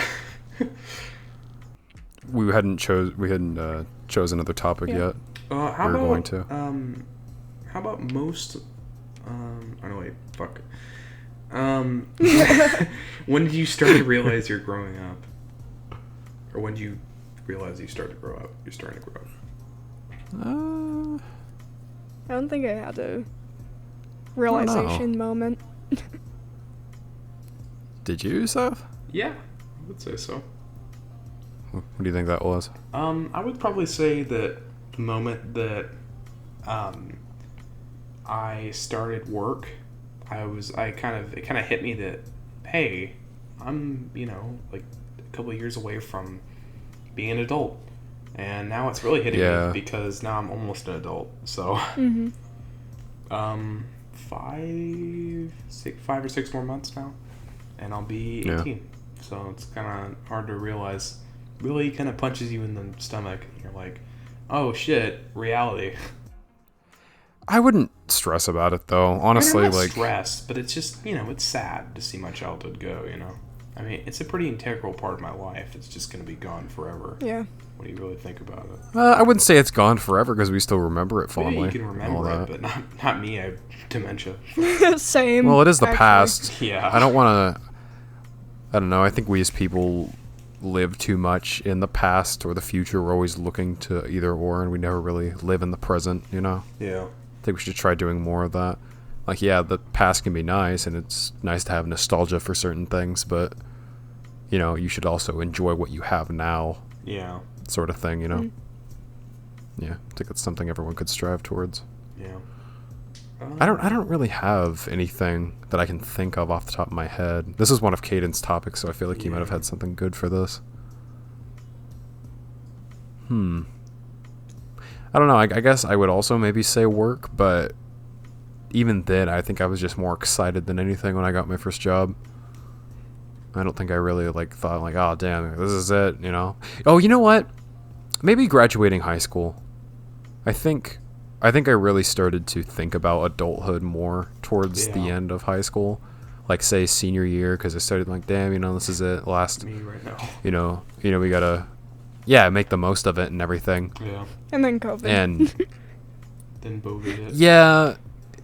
we hadn't chose another topic yet. How about most oh no, wait, fuck. When did you start to realize you're growing up? Or when did you realize you start to grow up? You're starting to grow up. I don't think I had a realization moment. Did you, Seth? Yeah, I would say so. What do you think that was? I would probably say that the moment that I started work, it kind of hit me that, hey, I'm, like a couple of years away from being an adult. And now it's really hitting me because now I'm almost an adult. So, 5 or 6 more months now, and I'll be 18. Yeah. So it's kind of hard to realize. Really kind of punches you in the stomach. You're like, oh shit, reality. I wouldn't stress about it though. Honestly, I'm not stressed, but it's just, it's sad to see my childhood go, I mean, it's a pretty integral part of my life. It's just going to be gone forever. Yeah. What do you really think about it? I wouldn't say it's gone forever because we still remember it fondly. Yeah, you can remember it, but not me. I have dementia. Same. Well, it is the past. Yeah. I don't want to... I don't know. I think we as people live too much in the past or the future. We're always looking to either or, and we never really live in the present, Yeah. I think we should try doing more of that. Like, yeah, the past can be nice, and it's nice to have nostalgia for certain things, but, you should also enjoy what you have now. Yeah. Sort of thing, Yeah, I think that's something everyone could strive towards. Yeah. I don't really have anything that I can think of off the top of my head. This is one of Caden's topics, so I feel like he might have had something good for this. I don't know. I guess I would also maybe say work, but even then, I think I was just more excited than anything when I got my first job. I don't think I really thought oh damn, this is it, Oh, you know what? Maybe graduating high school. I think I really started to think about adulthood more towards the end of high school. Like, say, senior year, because I started damn, this is it. Last, me right now. We gotta, make the most of it and everything. Yeah. And then COVID. And then COVID hit.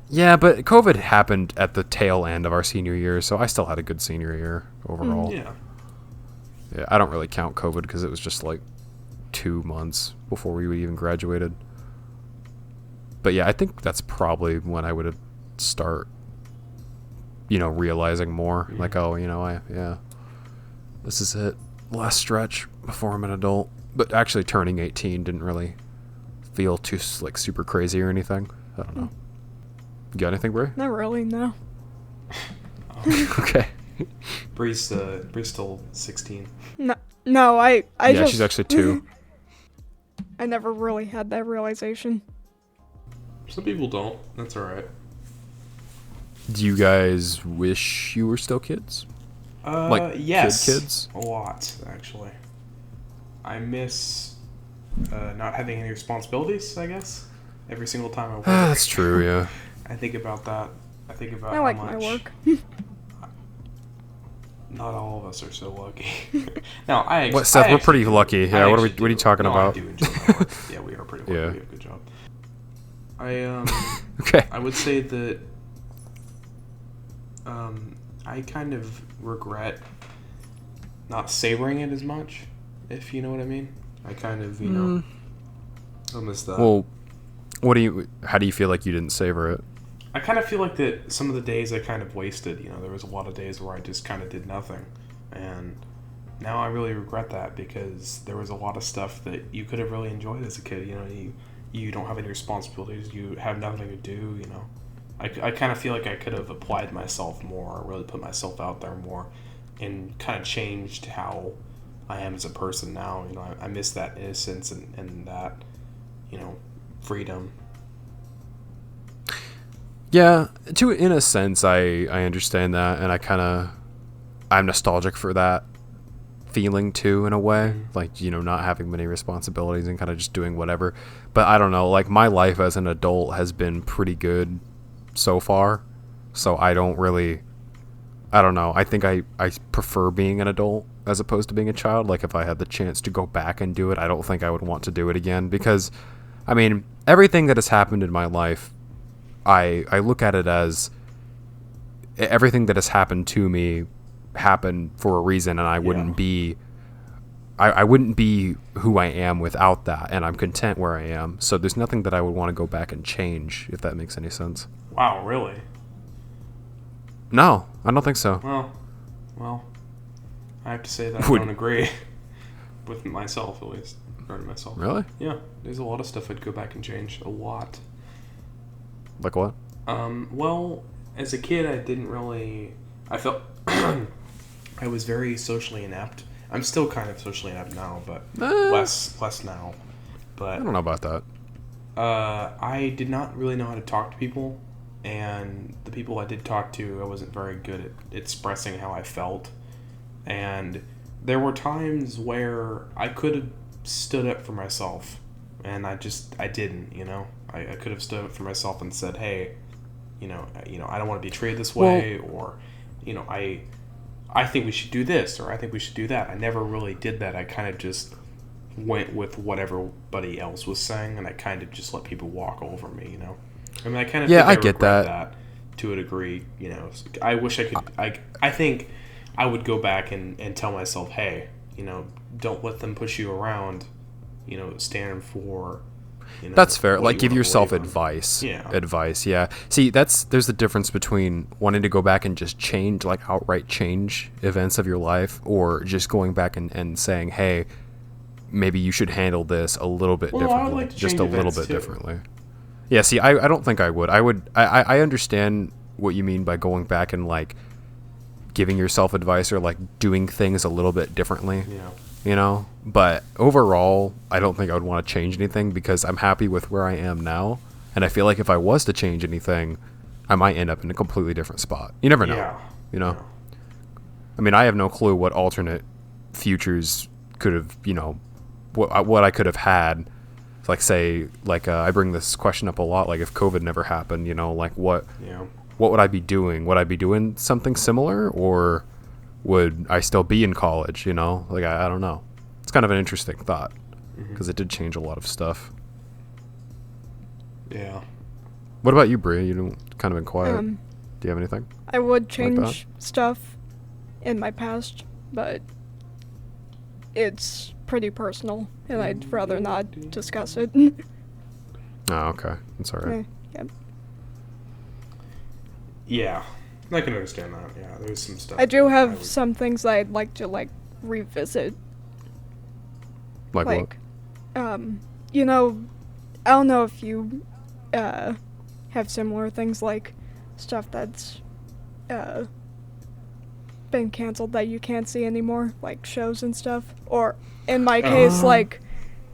Yeah, but COVID happened at the tail end of our senior year, so I still had a good senior year overall. Yeah. Yeah, I don't really count COVID because it was just 2 months before we even graduated. But yeah, I think that's probably when I would start, realizing more. This is it. Last stretch before I'm an adult. But actually turning 18 didn't really feel too, super crazy or anything. I don't know. You got anything, Bri? Not really, no. Okay. Bri's still 16. No, I just... she's actually 2. I never really had that realization. Some people don't. That's alright. Do you guys wish you were still kids? Yes. Kids? A lot, actually. I miss not having any responsibilities, I guess. Every single time I work. That's true, yeah. I think about that. I think about I like my work. Not all of us are so lucky. No, Seth, we're pretty lucky. Yeah, what are you talking about? I do enjoy my work. Yeah, we are pretty lucky. Yeah. We have a good job. Okay. I would say that I kind of regret not savoring it as much, if you know what I mean. I kind of, I miss that. Well, how do you feel like you didn't savor it? I kind of feel like that some of the days I kind of wasted. There was a lot of days where I just kind of did nothing. And now I really regret that because there was a lot of stuff that you could have really enjoyed as a kid. You don't have any responsibilities. You have nothing to do, I kind of feel like I could have applied myself more, really put myself out there more, and kind of changed how I am as a person now. I miss that innocence and that, freedom. Yeah, in a sense, I understand that, and I'm nostalgic for that feeling too, in a way. Not having many responsibilities and kind of just doing whatever. But I don't know, my life as an adult has been pretty good so far, so I don't know. I think I prefer being an adult as opposed to being a child. If I had the chance to go back and do it, I don't think I would want to do it again because, everything that has happened in my life, I look at it as everything that has happened to me happened for a reason, and I wouldn't be who I am without that, and I'm content where I am. So there's nothing that I would want to go back and change, if that makes any sense. Wow, really? No, I don't think so. Well, Well, I have to say that I don't agree with myself, at least. Regarding myself. Really? Yeah. There's a lot of stuff I'd go back and change. A lot. Like what? Well, as a kid, I didn't really... I felt... I was very socially inept. I'm still kind of socially inept now, but less now. But I don't know about that. I did not really know how to talk to people, and the people I did talk to, I wasn't very good at expressing how I felt. And there were times where I could have stood up for myself, and I didn't, you know? I could have stood up for myself and said, hey, you know, I don't want to be treated this way, or, you know, I think we should do this, or I think we should do that. I never really did that. I kind of just went with what everybody else was saying, and I kind of just let people walk over me, you know? I mean, I kind of think I get that to a degree, you know? I wish I could... I think I would go back and tell myself, hey, you know, don't let them push you around, you know, stand for... You know, that's fair. Like, give yourself advice. Yeah. Advice, yeah. See, there's the difference between wanting to go back and just change, like outright change events of your life, or just going back and saying, hey, maybe you should handle this a little bit differently. I would like to just change a little events bit too. Differently. Yeah, see, I don't think I would. I understand what you mean by going back and, like, giving yourself advice or, like, doing things a little bit differently. Yeah. You know, but overall, I don't think I would want to change anything because I'm happy with where I am now. And I feel like if I was to change anything, I might end up in a completely different spot. You never know. Yeah. You know? Yeah. I mean, I have no clue what alternate futures could have, you know, what I could have had. Like, say, like, I bring this question up a lot, like, if COVID never happened, you know, like, what would I be doing? Would I be doing something similar, or would I still be in college, you know? Like, I don't know. It's kind of an interesting thought, because it did change a lot of stuff. Yeah. What about you, Bria? You kind of been quiet. Do you have anything? I would change stuff in my past, but it's pretty personal, and I'd rather not discuss it. Oh, okay. That's all right. Yep. Yeah. I can understand that. Yeah, there's some stuff. I do have some things I'd like to, like, revisit. Like what? You know, I don't know if you have similar things, like stuff that's been canceled that you can't see anymore, like shows and stuff, or in my case, like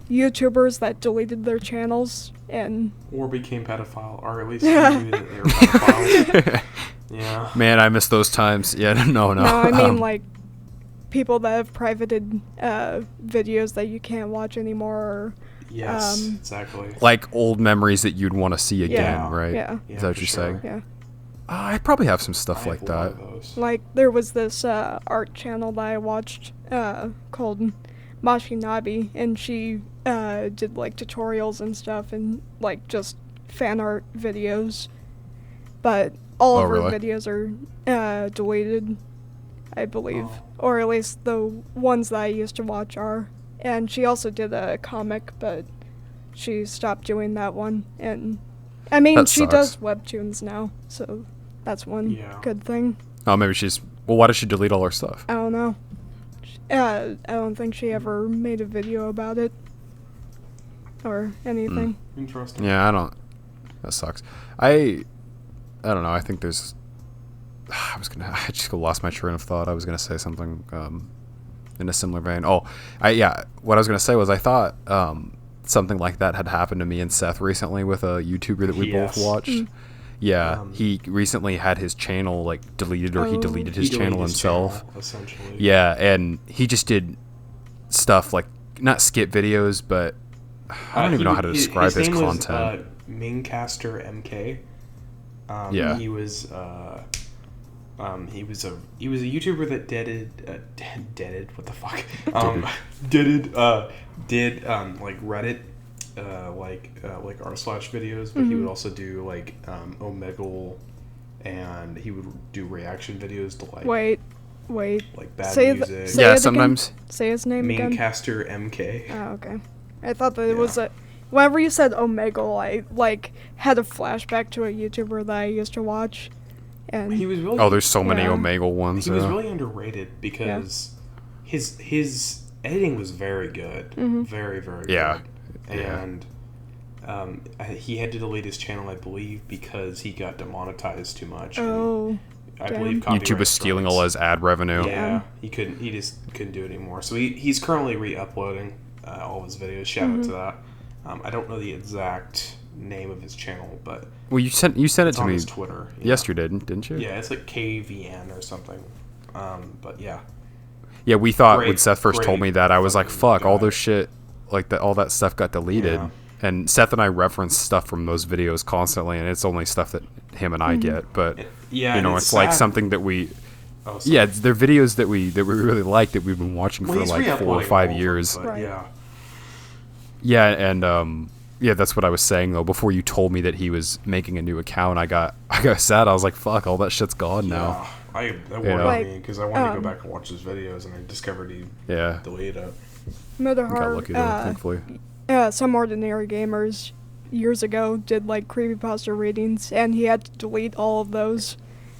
YouTubers that deleted their channels or became pedophile, or at least knew that they were pedophiles. Yeah. Man, I miss those times. Yeah, no. No, I mean, like, people that have privated videos that you can't watch anymore. Or, yes, exactly. Like old memories that you'd want to see again, Yeah, right? yeah. Is that what you're saying? Yeah. I probably have some stuff like that. Like, there was this art channel that I watched called Mashinabi, and she did, like, tutorials and stuff, and, like, just fan art videos. But all of her videos are deleted, I believe. Or at least the ones that I used to watch are. And she also did a comic, but she stopped doing that one. And, I mean, she does webtoons now, so that's one good thing. Oh, maybe well, why does she delete all her stuff? I don't know. I don't think she ever made a video about it. Or anything. Interesting. Yeah, that sucks. I don't know. I think there's. I just lost my train of thought. I was gonna say something in a similar vein. What I was gonna say was I thought something like that had happened to me and Seth recently with a YouTuber that we both watched. Yeah, he recently had his channel like deleted, or he deleted his channel himself. Essentially. Yeah, and he just did stuff like not skit videos, but I don't even know how to describe his content. Maincaster MK. Yeah. He was a YouTuber that deaded what the fuck did like Reddit like r// videos, but he would also do like Omegle, and he would do reaction videos to like wait like bad say music. say sometimes again. Say his name again. Maincaster MK. Oh, okay. I thought that it was a. Whenever you said Omegle, I like had a flashback to a YouTuber that I used to watch, And He was really Oh, there's so many Yeah. Omegle ones. he was yeah. really underrated because his editing was very good, very very Yeah. good, Yeah. and he had to delete his channel, I believe, because he got demonetized too much. and oh, I damn. believe YouTube copyright was stealing strikes. all his ad revenue. Yeah, he just couldn't do it anymore. So he's currently re-uploading all of his videos. Shout out to that. I don't know the exact name of his channel, but Well, you sent it it's to on me his Twitter. Yeah. yesterday, didn't you? Yeah, it's like KVN or something. But yeah. Yeah, we thought when Great- Seth first told great me that, I was like, fucking fuck, all guy. this shit, like all that stuff got deleted. Yeah. And Seth and I reference stuff from those videos constantly, and it's only stuff that him and I get. But Yeah, you and know, it's like sad. something that we, Oh, sorry. yeah, they're videos that we really like that we've been watching Well, for he's like 4 or re-uploading 5 all of them, years. but Right. Yeah. Yeah, and yeah, that's what I was saying though. Before you told me that he was making a new account, I got sad. I was like, fuck, all that shit's gone now. Yeah, that know. worried me because I wanted to go um, back and watch his videos, and I discovered he Yeah, deleted it. Mother got Heart, lucky though, thankfully. some ordinary gamers years ago did like creepypasta readings, and he had to delete all of those.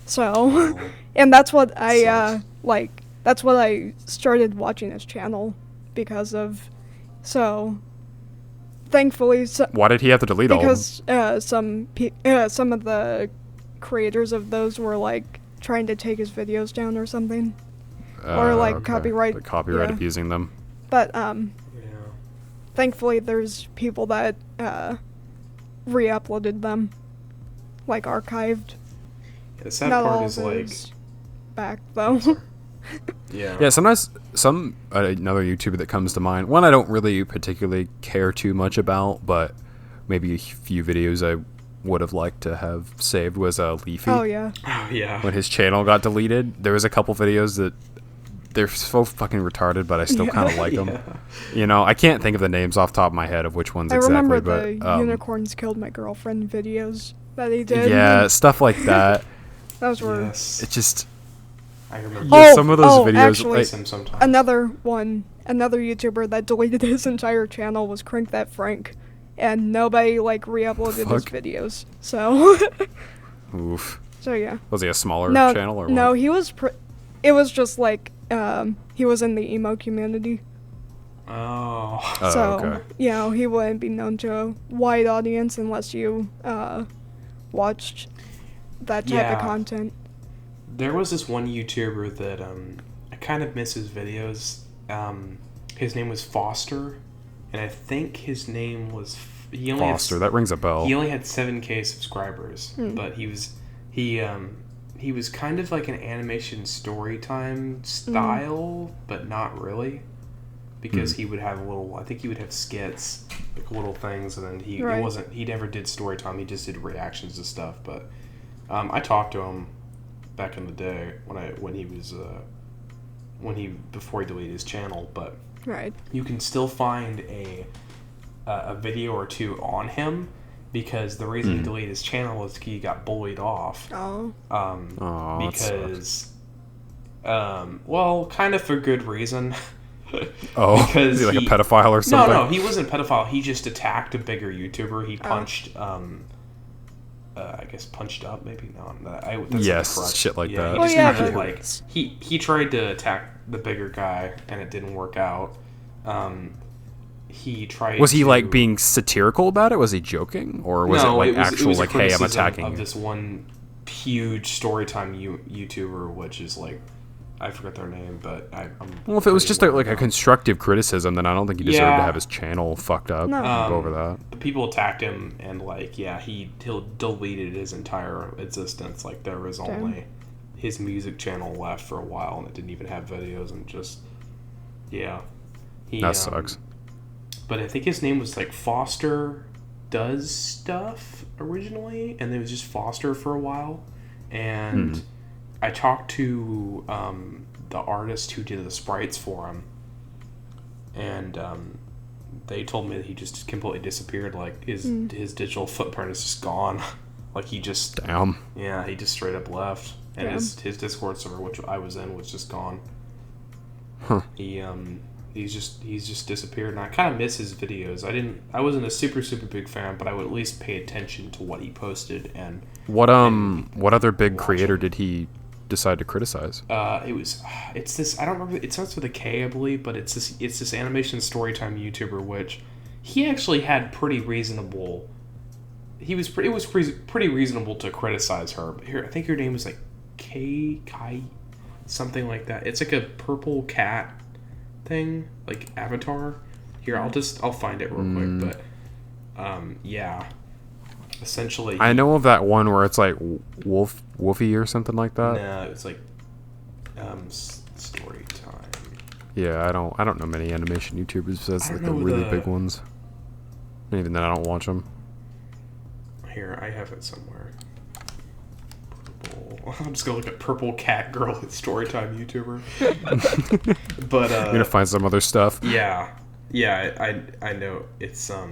So, and that's what I Sucks. like. That's what I started watching his channel because of. So, thankfully, Why did he have to delete all of them? because some of the creators of those were like trying to take his videos down or something. or, like, copyright- The copyright yeah. abusing them. But Yeah. thankfully there's people that re-uploaded them, like archived. The sad Not part all is of like, those back though. yeah. Yeah, sometimes another YouTuber that comes to mind. One I don't really particularly care too much about, but maybe a few videos I would have liked to have saved was Leafy. Oh yeah. Oh yeah. When his channel got deleted, there was a couple videos that they're so fucking retarded, but I still kind of like them. Yeah. You know, I can't think of the names off the top of my head of which ones I exactly, remember but the unicorns killed my girlfriend videos that he did. yeah, stuff like that. Those were Yes. It just I remember. yeah, Oh, some of those oh, videos. actually, like, Him sometimes. another YouTuber that deleted his entire channel was Crank That Frank, and nobody like re-uploaded his Fuck. videos. So oof. so yeah. Was he a smaller No, channel or no, what? he was. It was just like he was in the emo community, Oh. Oh, so okay. you know he wouldn't be known to a wide audience unless you watched that type Yeah. of content. There was this one YouTuber that I kind of miss his videos. His name was Foster, and I think his name was he only had Foster, that rings a bell. He only had 7K subscribers, but he was kind of like an animation story time style, but not really, because he would have I think he would have skits, like little things, and then Right. he never did story time. He just did reactions to stuff. But I talked to him back in the day before he deleted his channel, but Right. you can still find a video or two on him, because the reason he deleted his channel is he got bullied off. Oh. Aw, that Because, well, kind of for good reason. Oh, because is he like he- a pedophile or something? No, he wasn't a pedophile. He just attacked a bigger YouTuber. He punched, I guess punched up, maybe not. That's Yes, incorrect. shit like that. He Well, just yeah, kinda, but- like he tried to attack the bigger guy, and it didn't work out. He tried. Was he to, like being satirical about it? Was he joking, or was no, it like it was, actual it was a like, hey, I'm criticism attacking of you? this one huge storytime YouTuber, which is like, I forgot their name, but I'm. Well, if it was pretty just aware like of a them. constructive criticism, then I don't think he deserved to Yeah. have his channel fucked up. No. Go over that. The people attacked him, and like, yeah, he'll deleted his entire existence. Like, there was Damn. only his music channel left for a while, and it didn't even have videos, and just yeah, That sucks. But I think his name was like Foster Does Stuff originally, and it was just Foster for a while. And I talked to the artist who did the sprites for him, and they told me that he just completely disappeared. Like his digital footprint is just gone. Like he just Damn. he just straight up left, and Damn. his Discord server, which I was in, was just gone. Huh. He He's just disappeared, and I kind of miss his videos. I wasn't a super big fan, but I would at least pay attention to what he posted and what other big creator did he decide to criticize? It's this, I don't remember, it starts with a K, I believe, but it's this animation storytime YouTuber, which he actually had pretty reasonable. It was pretty reasonable to criticize her. But here, I think her name was like Kai, something like that. It's like a purple cat thing, like avatar. Here, I'll find it real quick. But yeah, essentially, I know of that one where it's like Wolfie or something like that. No, it's like story time. Yeah, I don't know many animation YouTubers besides like the really big ones. And even then, I don't watch them. Here, I have it somewhere. Purple. I'm just gonna look at purple cat girl storytime YouTuber. But you're gonna find some other stuff. Yeah, I know it's oh,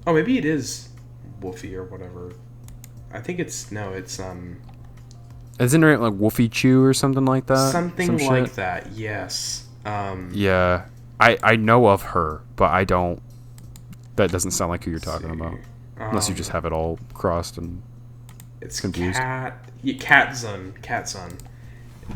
maybe it is Wolfie or whatever. I think it's Isn't it like Wolfie Chew or something like that? Something like that. Yes. Yeah, I know of her, but I don't. That doesn't sound like who you're talking about. Unless you just have it all crossed and it's confused. Catzun.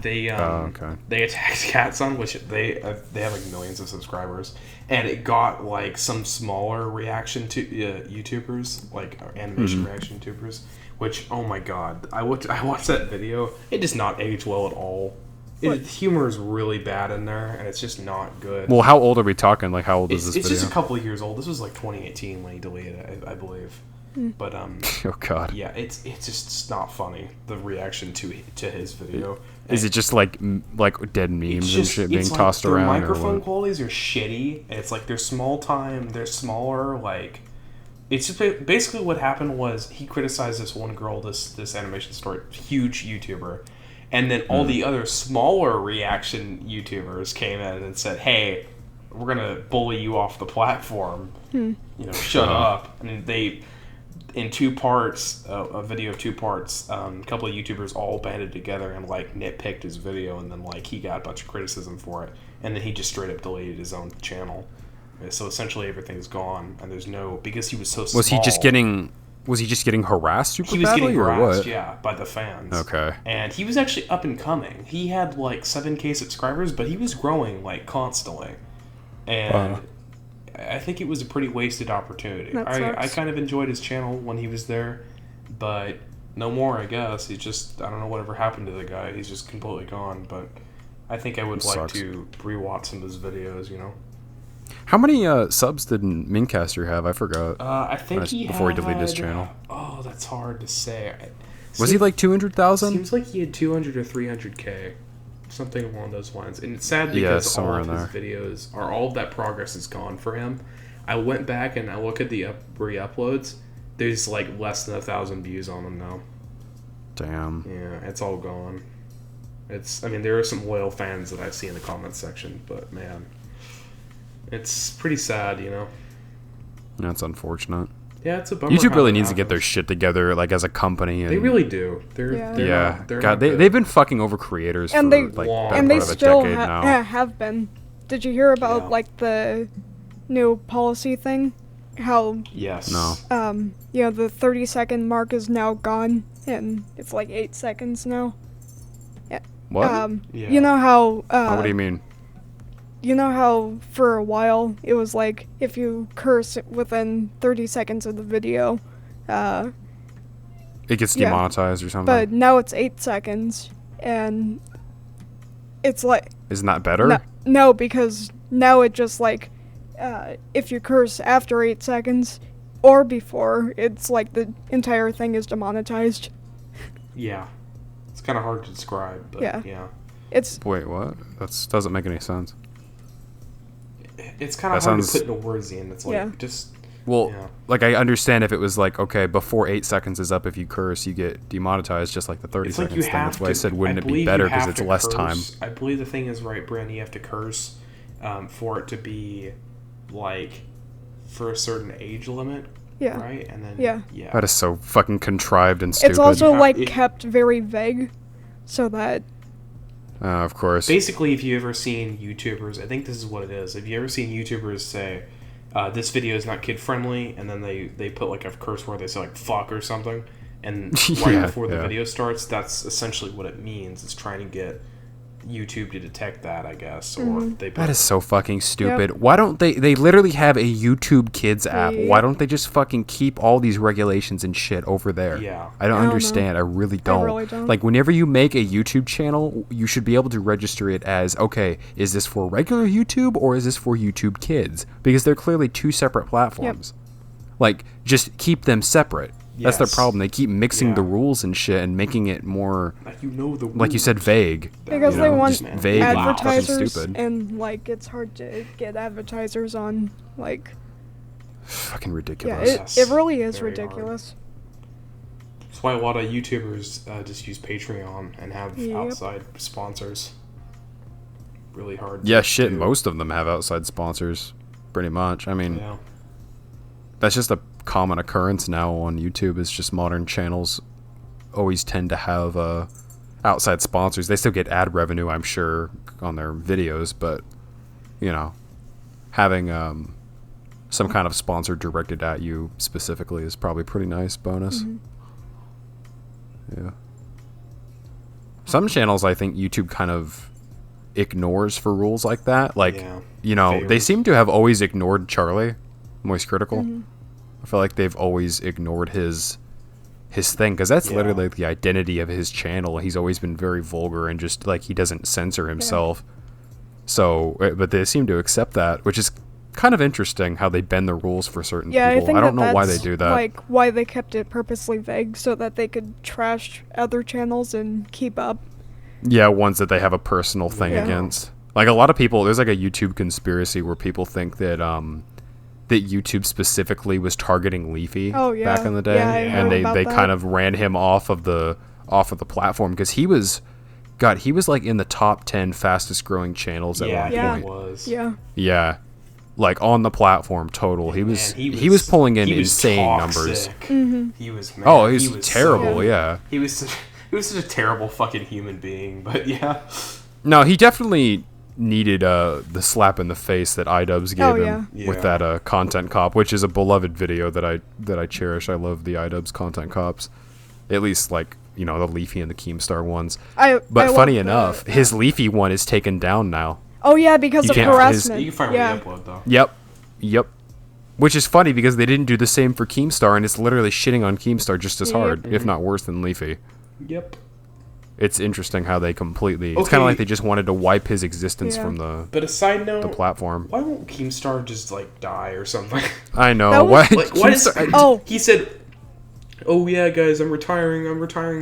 They okay. They attacked Catzun, which they have like millions of subscribers, and it got like some smaller reaction to YouTubers, like animation reaction YouTubers. Which, oh my god, I watched that video. It does not age well at all. Humor is really bad in there, and it's just not good. Well, how old are we talking? Like, how old is this video? It's just a couple of years old. This was like 2018 when he deleted it, I believe. But oh god, yeah, it's just not funny. The reaction to his video. Is it just like dead memes and shit being tossed their around? Microphone qualities are shitty, and it's like they're smaller. Like, it's just basically what happened was he criticized this one girl, this animation story, huge YouTuber. And then all the other smaller reaction YouTubers came in and said, "Hey, we're gonna bully you off the platform. Shut up." And they, in 2 parts, a video of 2 parts, a couple of YouTubers all banded together and like nitpicked his video, and then like he got a bunch of criticism for it, and then he just straight up deleted his own channel. So essentially everything's gone, and there's no, because he was so small. Was he just getting harassed super badly? He was getting harassed, what? yeah, by the fans. Okay. And he was actually up and coming. He had like 7K subscribers, but he was growing like constantly. And I think it was a pretty wasted opportunity. I kind of enjoyed his channel when he was there, but no more, I guess. He just, I don't know whatever happened to the guy. He's just completely gone, but I think I would like to rewatch some of his videos, How many subs did Mincaster have? I forgot. I think before he deleted his channel. Oh, that's hard to say. Was he like 200,000? Seems like he had 200 or 300K, something along those lines. And it's sad because all of his videos, or all of that progress is gone for him. I went back and I look at the re-uploads. There's like less than 1,000 views on them now. Damn. Yeah, it's all gone. There are some loyal fans that I see in the comments section, but man. It's pretty sad, That's unfortunate. Yeah, it's a bummer. YouTube really needs to get their shit together, like as a company. And they really do. They've been fucking over creators for like and they still now. Have been. Did you hear about like the new policy thing? How yes. No. The 30-second mark is now gone, and it's like 8 seconds now. Yeah. What? You know how? What do you mean? You know how for a while it was like if you curse within 30 seconds of the video, it gets demonetized or something? But now it's 8 seconds, and it's like... Isn't that better? No, because now it just like, if you curse after 8 seconds or before, it's like the entire thing is demonetized. Yeah. It's kind of hard to describe, but yeah. It's... Wait, what? That doesn't make any sense. It's kind of hard to put into words, Ian. It's like, just... Well, like, I understand if it was like, okay, before 8 seconds is up, if you curse, you get demonetized, just like the 30 seconds thing. That's why I said, wouldn't it be better because it's less time? I believe the thing is, right, Breanna, you have to curse for it to be, like, for a certain age limit. Yeah. Right? And then, yeah. That is so fucking contrived and stupid. It's also, kept very vague, so that... Of course. Basically, if you've ever seen YouTubers, I think this is what it is. If you ever seen YouTubers say, this video is not kid friendly, and then they put like a curse word, they say like fuck or something, and right before the video starts, that's essentially what it means. It's trying to get YouTube to detect that, I guess, or they put, that is so fucking stupid. Yep. Why don't they literally have a YouTube Kids app. Why don't they just fucking keep all these regulations and shit over there? Yeah. I don't understand. Know. I really don't. Like, whenever you make a YouTube channel, you should be able to register it as, okay, is this for regular YouTube or is this for YouTube Kids? Because they're clearly two separate platforms. Yep. Like, just keep them separate. That's their problem. They keep mixing the rules and shit and making it more, like, the rules. Like you said, vague. Because they want vague advertisers, and like, it's hard to get advertisers on, like... Fucking ridiculous. Yeah, it really is ridiculous. Hard. That's why a lot of YouTubers just use Patreon and have outside sponsors. Really hard. Yeah, shit, most of them have outside sponsors, pretty much. I mean, that's just a common occurrence now on YouTube. Is just modern channels always tend to have outside sponsors. They still get ad revenue, I'm sure, on their videos, but having some kind of sponsor directed at you specifically is probably a pretty nice bonus. Yeah. Some channels I think YouTube kind of ignores for rules like that. Like, they seem to have always ignored Charlie, Moist Critical. I feel like they've always ignored his thing, because that's literally the identity of his channel. He's always been very vulgar and just like he doesn't censor himself. So, but they seem to accept that, which is kind of interesting how they bend the rules for certain people. I don't know why they do that. Like why they kept it purposely vague so that they could trash other channels and keep up. Yeah, ones that they have a personal thing against. Like a lot of people, there's like a YouTube conspiracy where people think that that YouTube specifically was targeting Leafy back in the day, and they kind of ran him off of the platform because he was like in the top 10 fastest growing channels at one point. Yeah, like on the platform total. He was pulling in insane numbers. He was he was terrible. He was such a terrible fucking human being. But no, he definitely needed the slap in the face that iDubbbz gave him with that content cop, which is a beloved video that I cherish. I love the iDubbbz content cops, at least like the Leafy and the Keemstar ones. But funny enough, his Leafy one is taken down now. Oh yeah, because of harassment. You can finally upload though. Yep. Which is funny because they didn't do the same for Keemstar, and it's literally shitting on Keemstar just as hard, if not worse than Leafy. Yep. It's interesting how they completely... It's kind of like they just wanted to wipe his existence from the... But a side note... The platform. Why won't Keemstar just, like, die or something? I know. Why? He said, oh, yeah, guys, I'm retiring,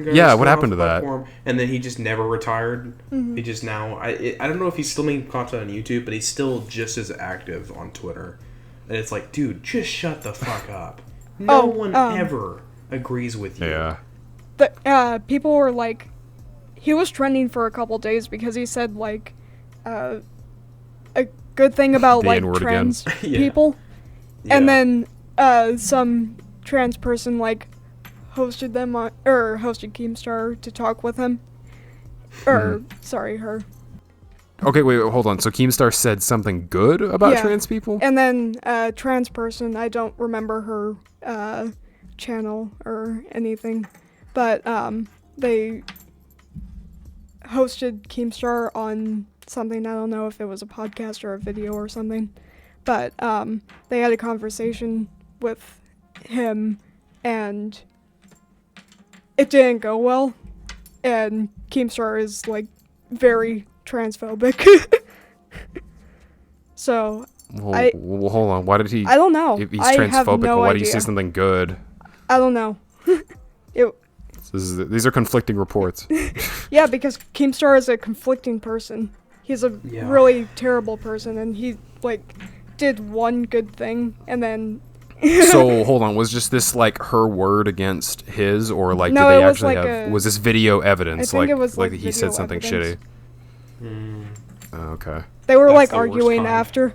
guys. Yeah, what happened to that? And then he just never retired. He just now... I don't know if he's still making content on YouTube, but he's still just as active on Twitter. And it's like, dude, just shut the fuck up. No one ever agrees with you. Yeah. People were like... He was trending for a couple days because he said, like, a good thing about, like, trans people. And then some trans person, like, hosted Keemstar to talk with him. Sorry, her. Okay, wait, hold on. So Keemstar said something good about trans people? And then a trans person, I don't remember her channel or anything, but they... hosted Keemstar on something. I don't know if it was a podcast or a video or something, but they had a conversation with him and it didn't go well, and Keemstar is like very transphobic. So well, hold on, why did he... I don't know. If he's transphobic, why did he say something good? I don't know. These are conflicting reports. Yeah, because Keemstar is a conflicting person. He's a really terrible person, and he, like, did one good thing, and then... So, hold on, was just this, like, her word against his, or, like, no, did they actually have... Was this video evidence? I think it was, like he said something evidence. Shitty? Okay. They were, like, arguing after.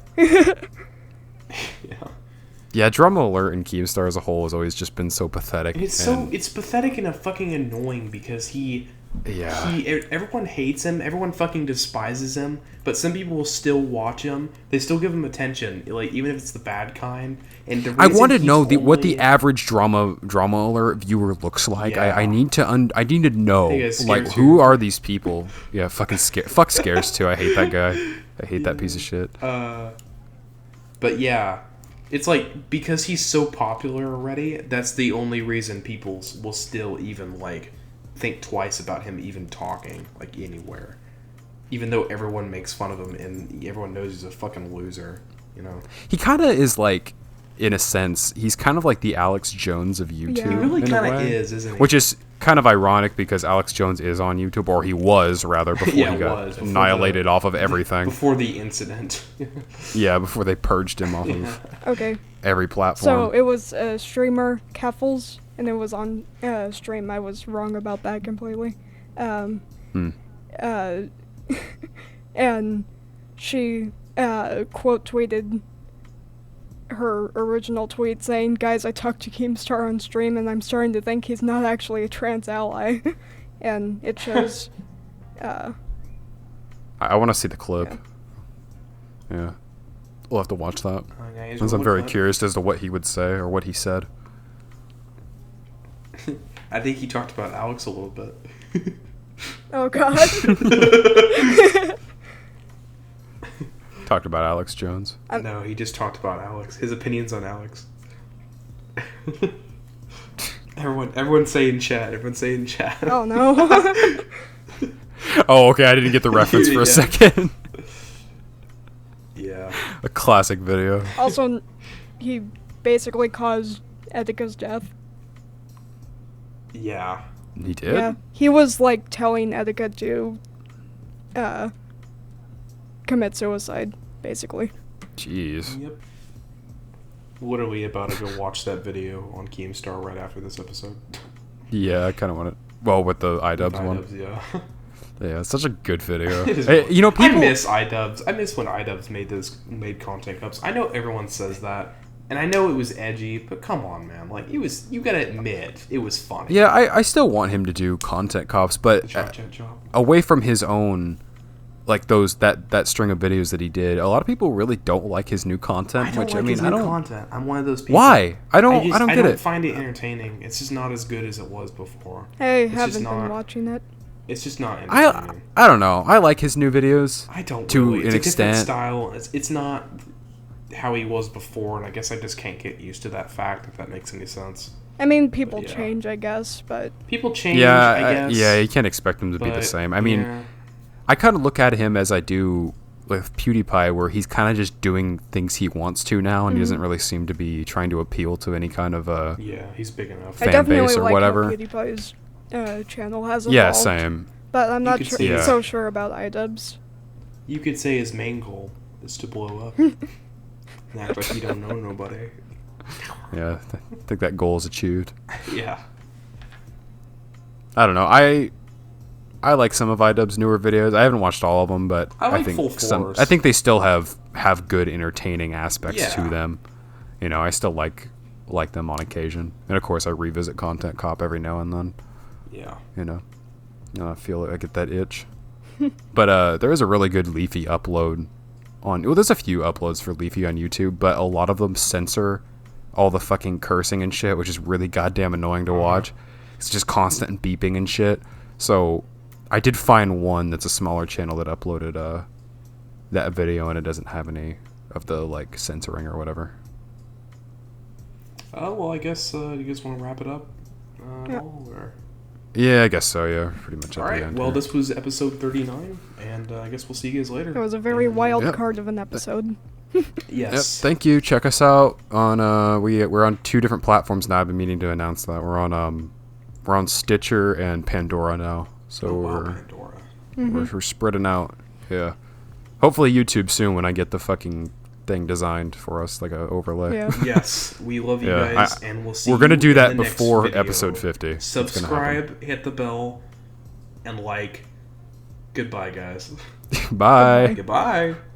Yeah, Drama Alert and Keemstar as a whole has always just been so pathetic. It's pathetic and fucking annoying because he Yeah. Everyone hates him. Everyone fucking despises him. But some people will still watch him. They still give him attention, like even if it's the bad kind. And the I want to reason know he's what the only- average drama alert viewer looks like. Yeah. I need to I need to know, think it's like, Scares who too. are these people? Yeah, fucking fuck Scares too. I hate that guy. I hate that piece of shit. But yeah, it's like because he's so popular already. That's the only reason people will still even like think twice about him even talking like anywhere. Even though everyone makes fun of him and everyone knows he's a fucking loser, you know. He kind of is like, in a sense, he's kind of like the Alex Jones of YouTube. Yeah. He really in a kind of way. is, isn't he? Which is kind of ironic because Alex Jones is on YouTube, or he was rather before Yeah, he got was, before annihilated off of everything. Before the incident. Yeah, before they purged him off of Okay. every platform. So it was streamer Keffels, and it was on stream. I was wrong about that completely. And she quote tweeted her original tweet saying, "Guys, I talked to Keemstar on stream, and I'm starting to think he's not actually a trans ally." And it shows. I want to see the clip. Yeah. We'll have to watch that. Okay, Because I'm very curious as to what he would say or what he said. I think he talked about Alex a little bit. Oh God. Talked about Alex Jones. No, he just talked about Alex. His opinions on Alex. Everyone say in chat. Everyone say in chat. Oh no. Oh, okay. I didn't get the reference for a Yeah. second. Yeah. A classic video. Also, he basically caused Etika's death. Yeah. He did? Yeah, he was like telling Etika to commit suicide, basically. Jeez. Yep. Literally about to go watch that video on Keemstar right after this episode. Yeah, I kind of want it. Well, with the iDubbbz one. iDubbbz, yeah. Yeah, it's such a good video. It is Hey, good. you know, people. I miss iDubbbz. I miss when iDubbbz made content cups. I know everyone says that, and I know it was edgy, but come on, man. Like it was. You gotta admit it was funny. Yeah, I still want him to do content cops, but Chop. away from his own, like that string of videos that he did, a lot of people really don't like his new content. I don't which like I mean, his I new don't. content. I'm one of those people. Why? I don't get it. find it entertaining. It's just not as good as it was before. I It's just haven't been not- watching it. It's just not entertaining. I don't know. I like his new videos. I don't to really. It's an a different extent. style. It's not how he was before, and I guess I just can't get used to that fact, if that makes any sense. I mean, people yeah. change, I guess, but People change, Yeah, I guess. yeah, you can't expect him to be the but, same. I mean, yeah. I kind of look at him as I do with PewDiePie, where he's kind of just doing things he wants to now, and he doesn't really seem to be trying to appeal to any kind of Yeah, he's big enough. Fan I definitely base or like whatever. how PewDiePie's channel has evolved. Yeah, same. But I'm not could sure, say- Yeah. so sure about iDubbbz. You could say his main goal is to blow up. And act like you don't know nobody. Yeah, I think that goal is achieved. Yeah. I don't know. I like some of iDubbbz's newer videos. I haven't watched all of them, but I like think Full some. Force. I think they still have good entertaining aspects to Yeah. them. You know, I still like them on occasion, and of course, I revisit Content Cop every now and then. Yeah. You know, I feel like I get that itch. But there is a really good Leafy upload on. Well, there's a few uploads for Leafy on YouTube, but a lot of them censor all the fucking cursing and shit, which is really goddamn annoying to watch. It's just constant and beeping and shit. So I did find one that's a smaller channel that uploaded that video, and it doesn't have any of the like censoring or whatever. Oh, well, I guess you guys want to wrap it up? Yeah. Or... Yeah, I guess so. Yeah, pretty much at All the right. end. Well, here. this was episode 39, and I guess we'll see you guys later. It was a very wild Yep. card of an episode. Yep. Yes. Thank you. Check us out on we're on 2 different platforms now. I've been meaning to announce that we're on Stitcher and Pandora now. So Oh, wow, we're, Pandora. we're spreading out. Yeah. Hopefully YouTube soon when I get the fucking thing designed for us, like a overlay. Yeah. Yes, we love you Yeah, guys, and we'll see We're gonna you do in that the next before video. episode 50. It's gonna happen. Subscribe, hit the bell, and like. Goodbye, guys. Bye. Goodbye.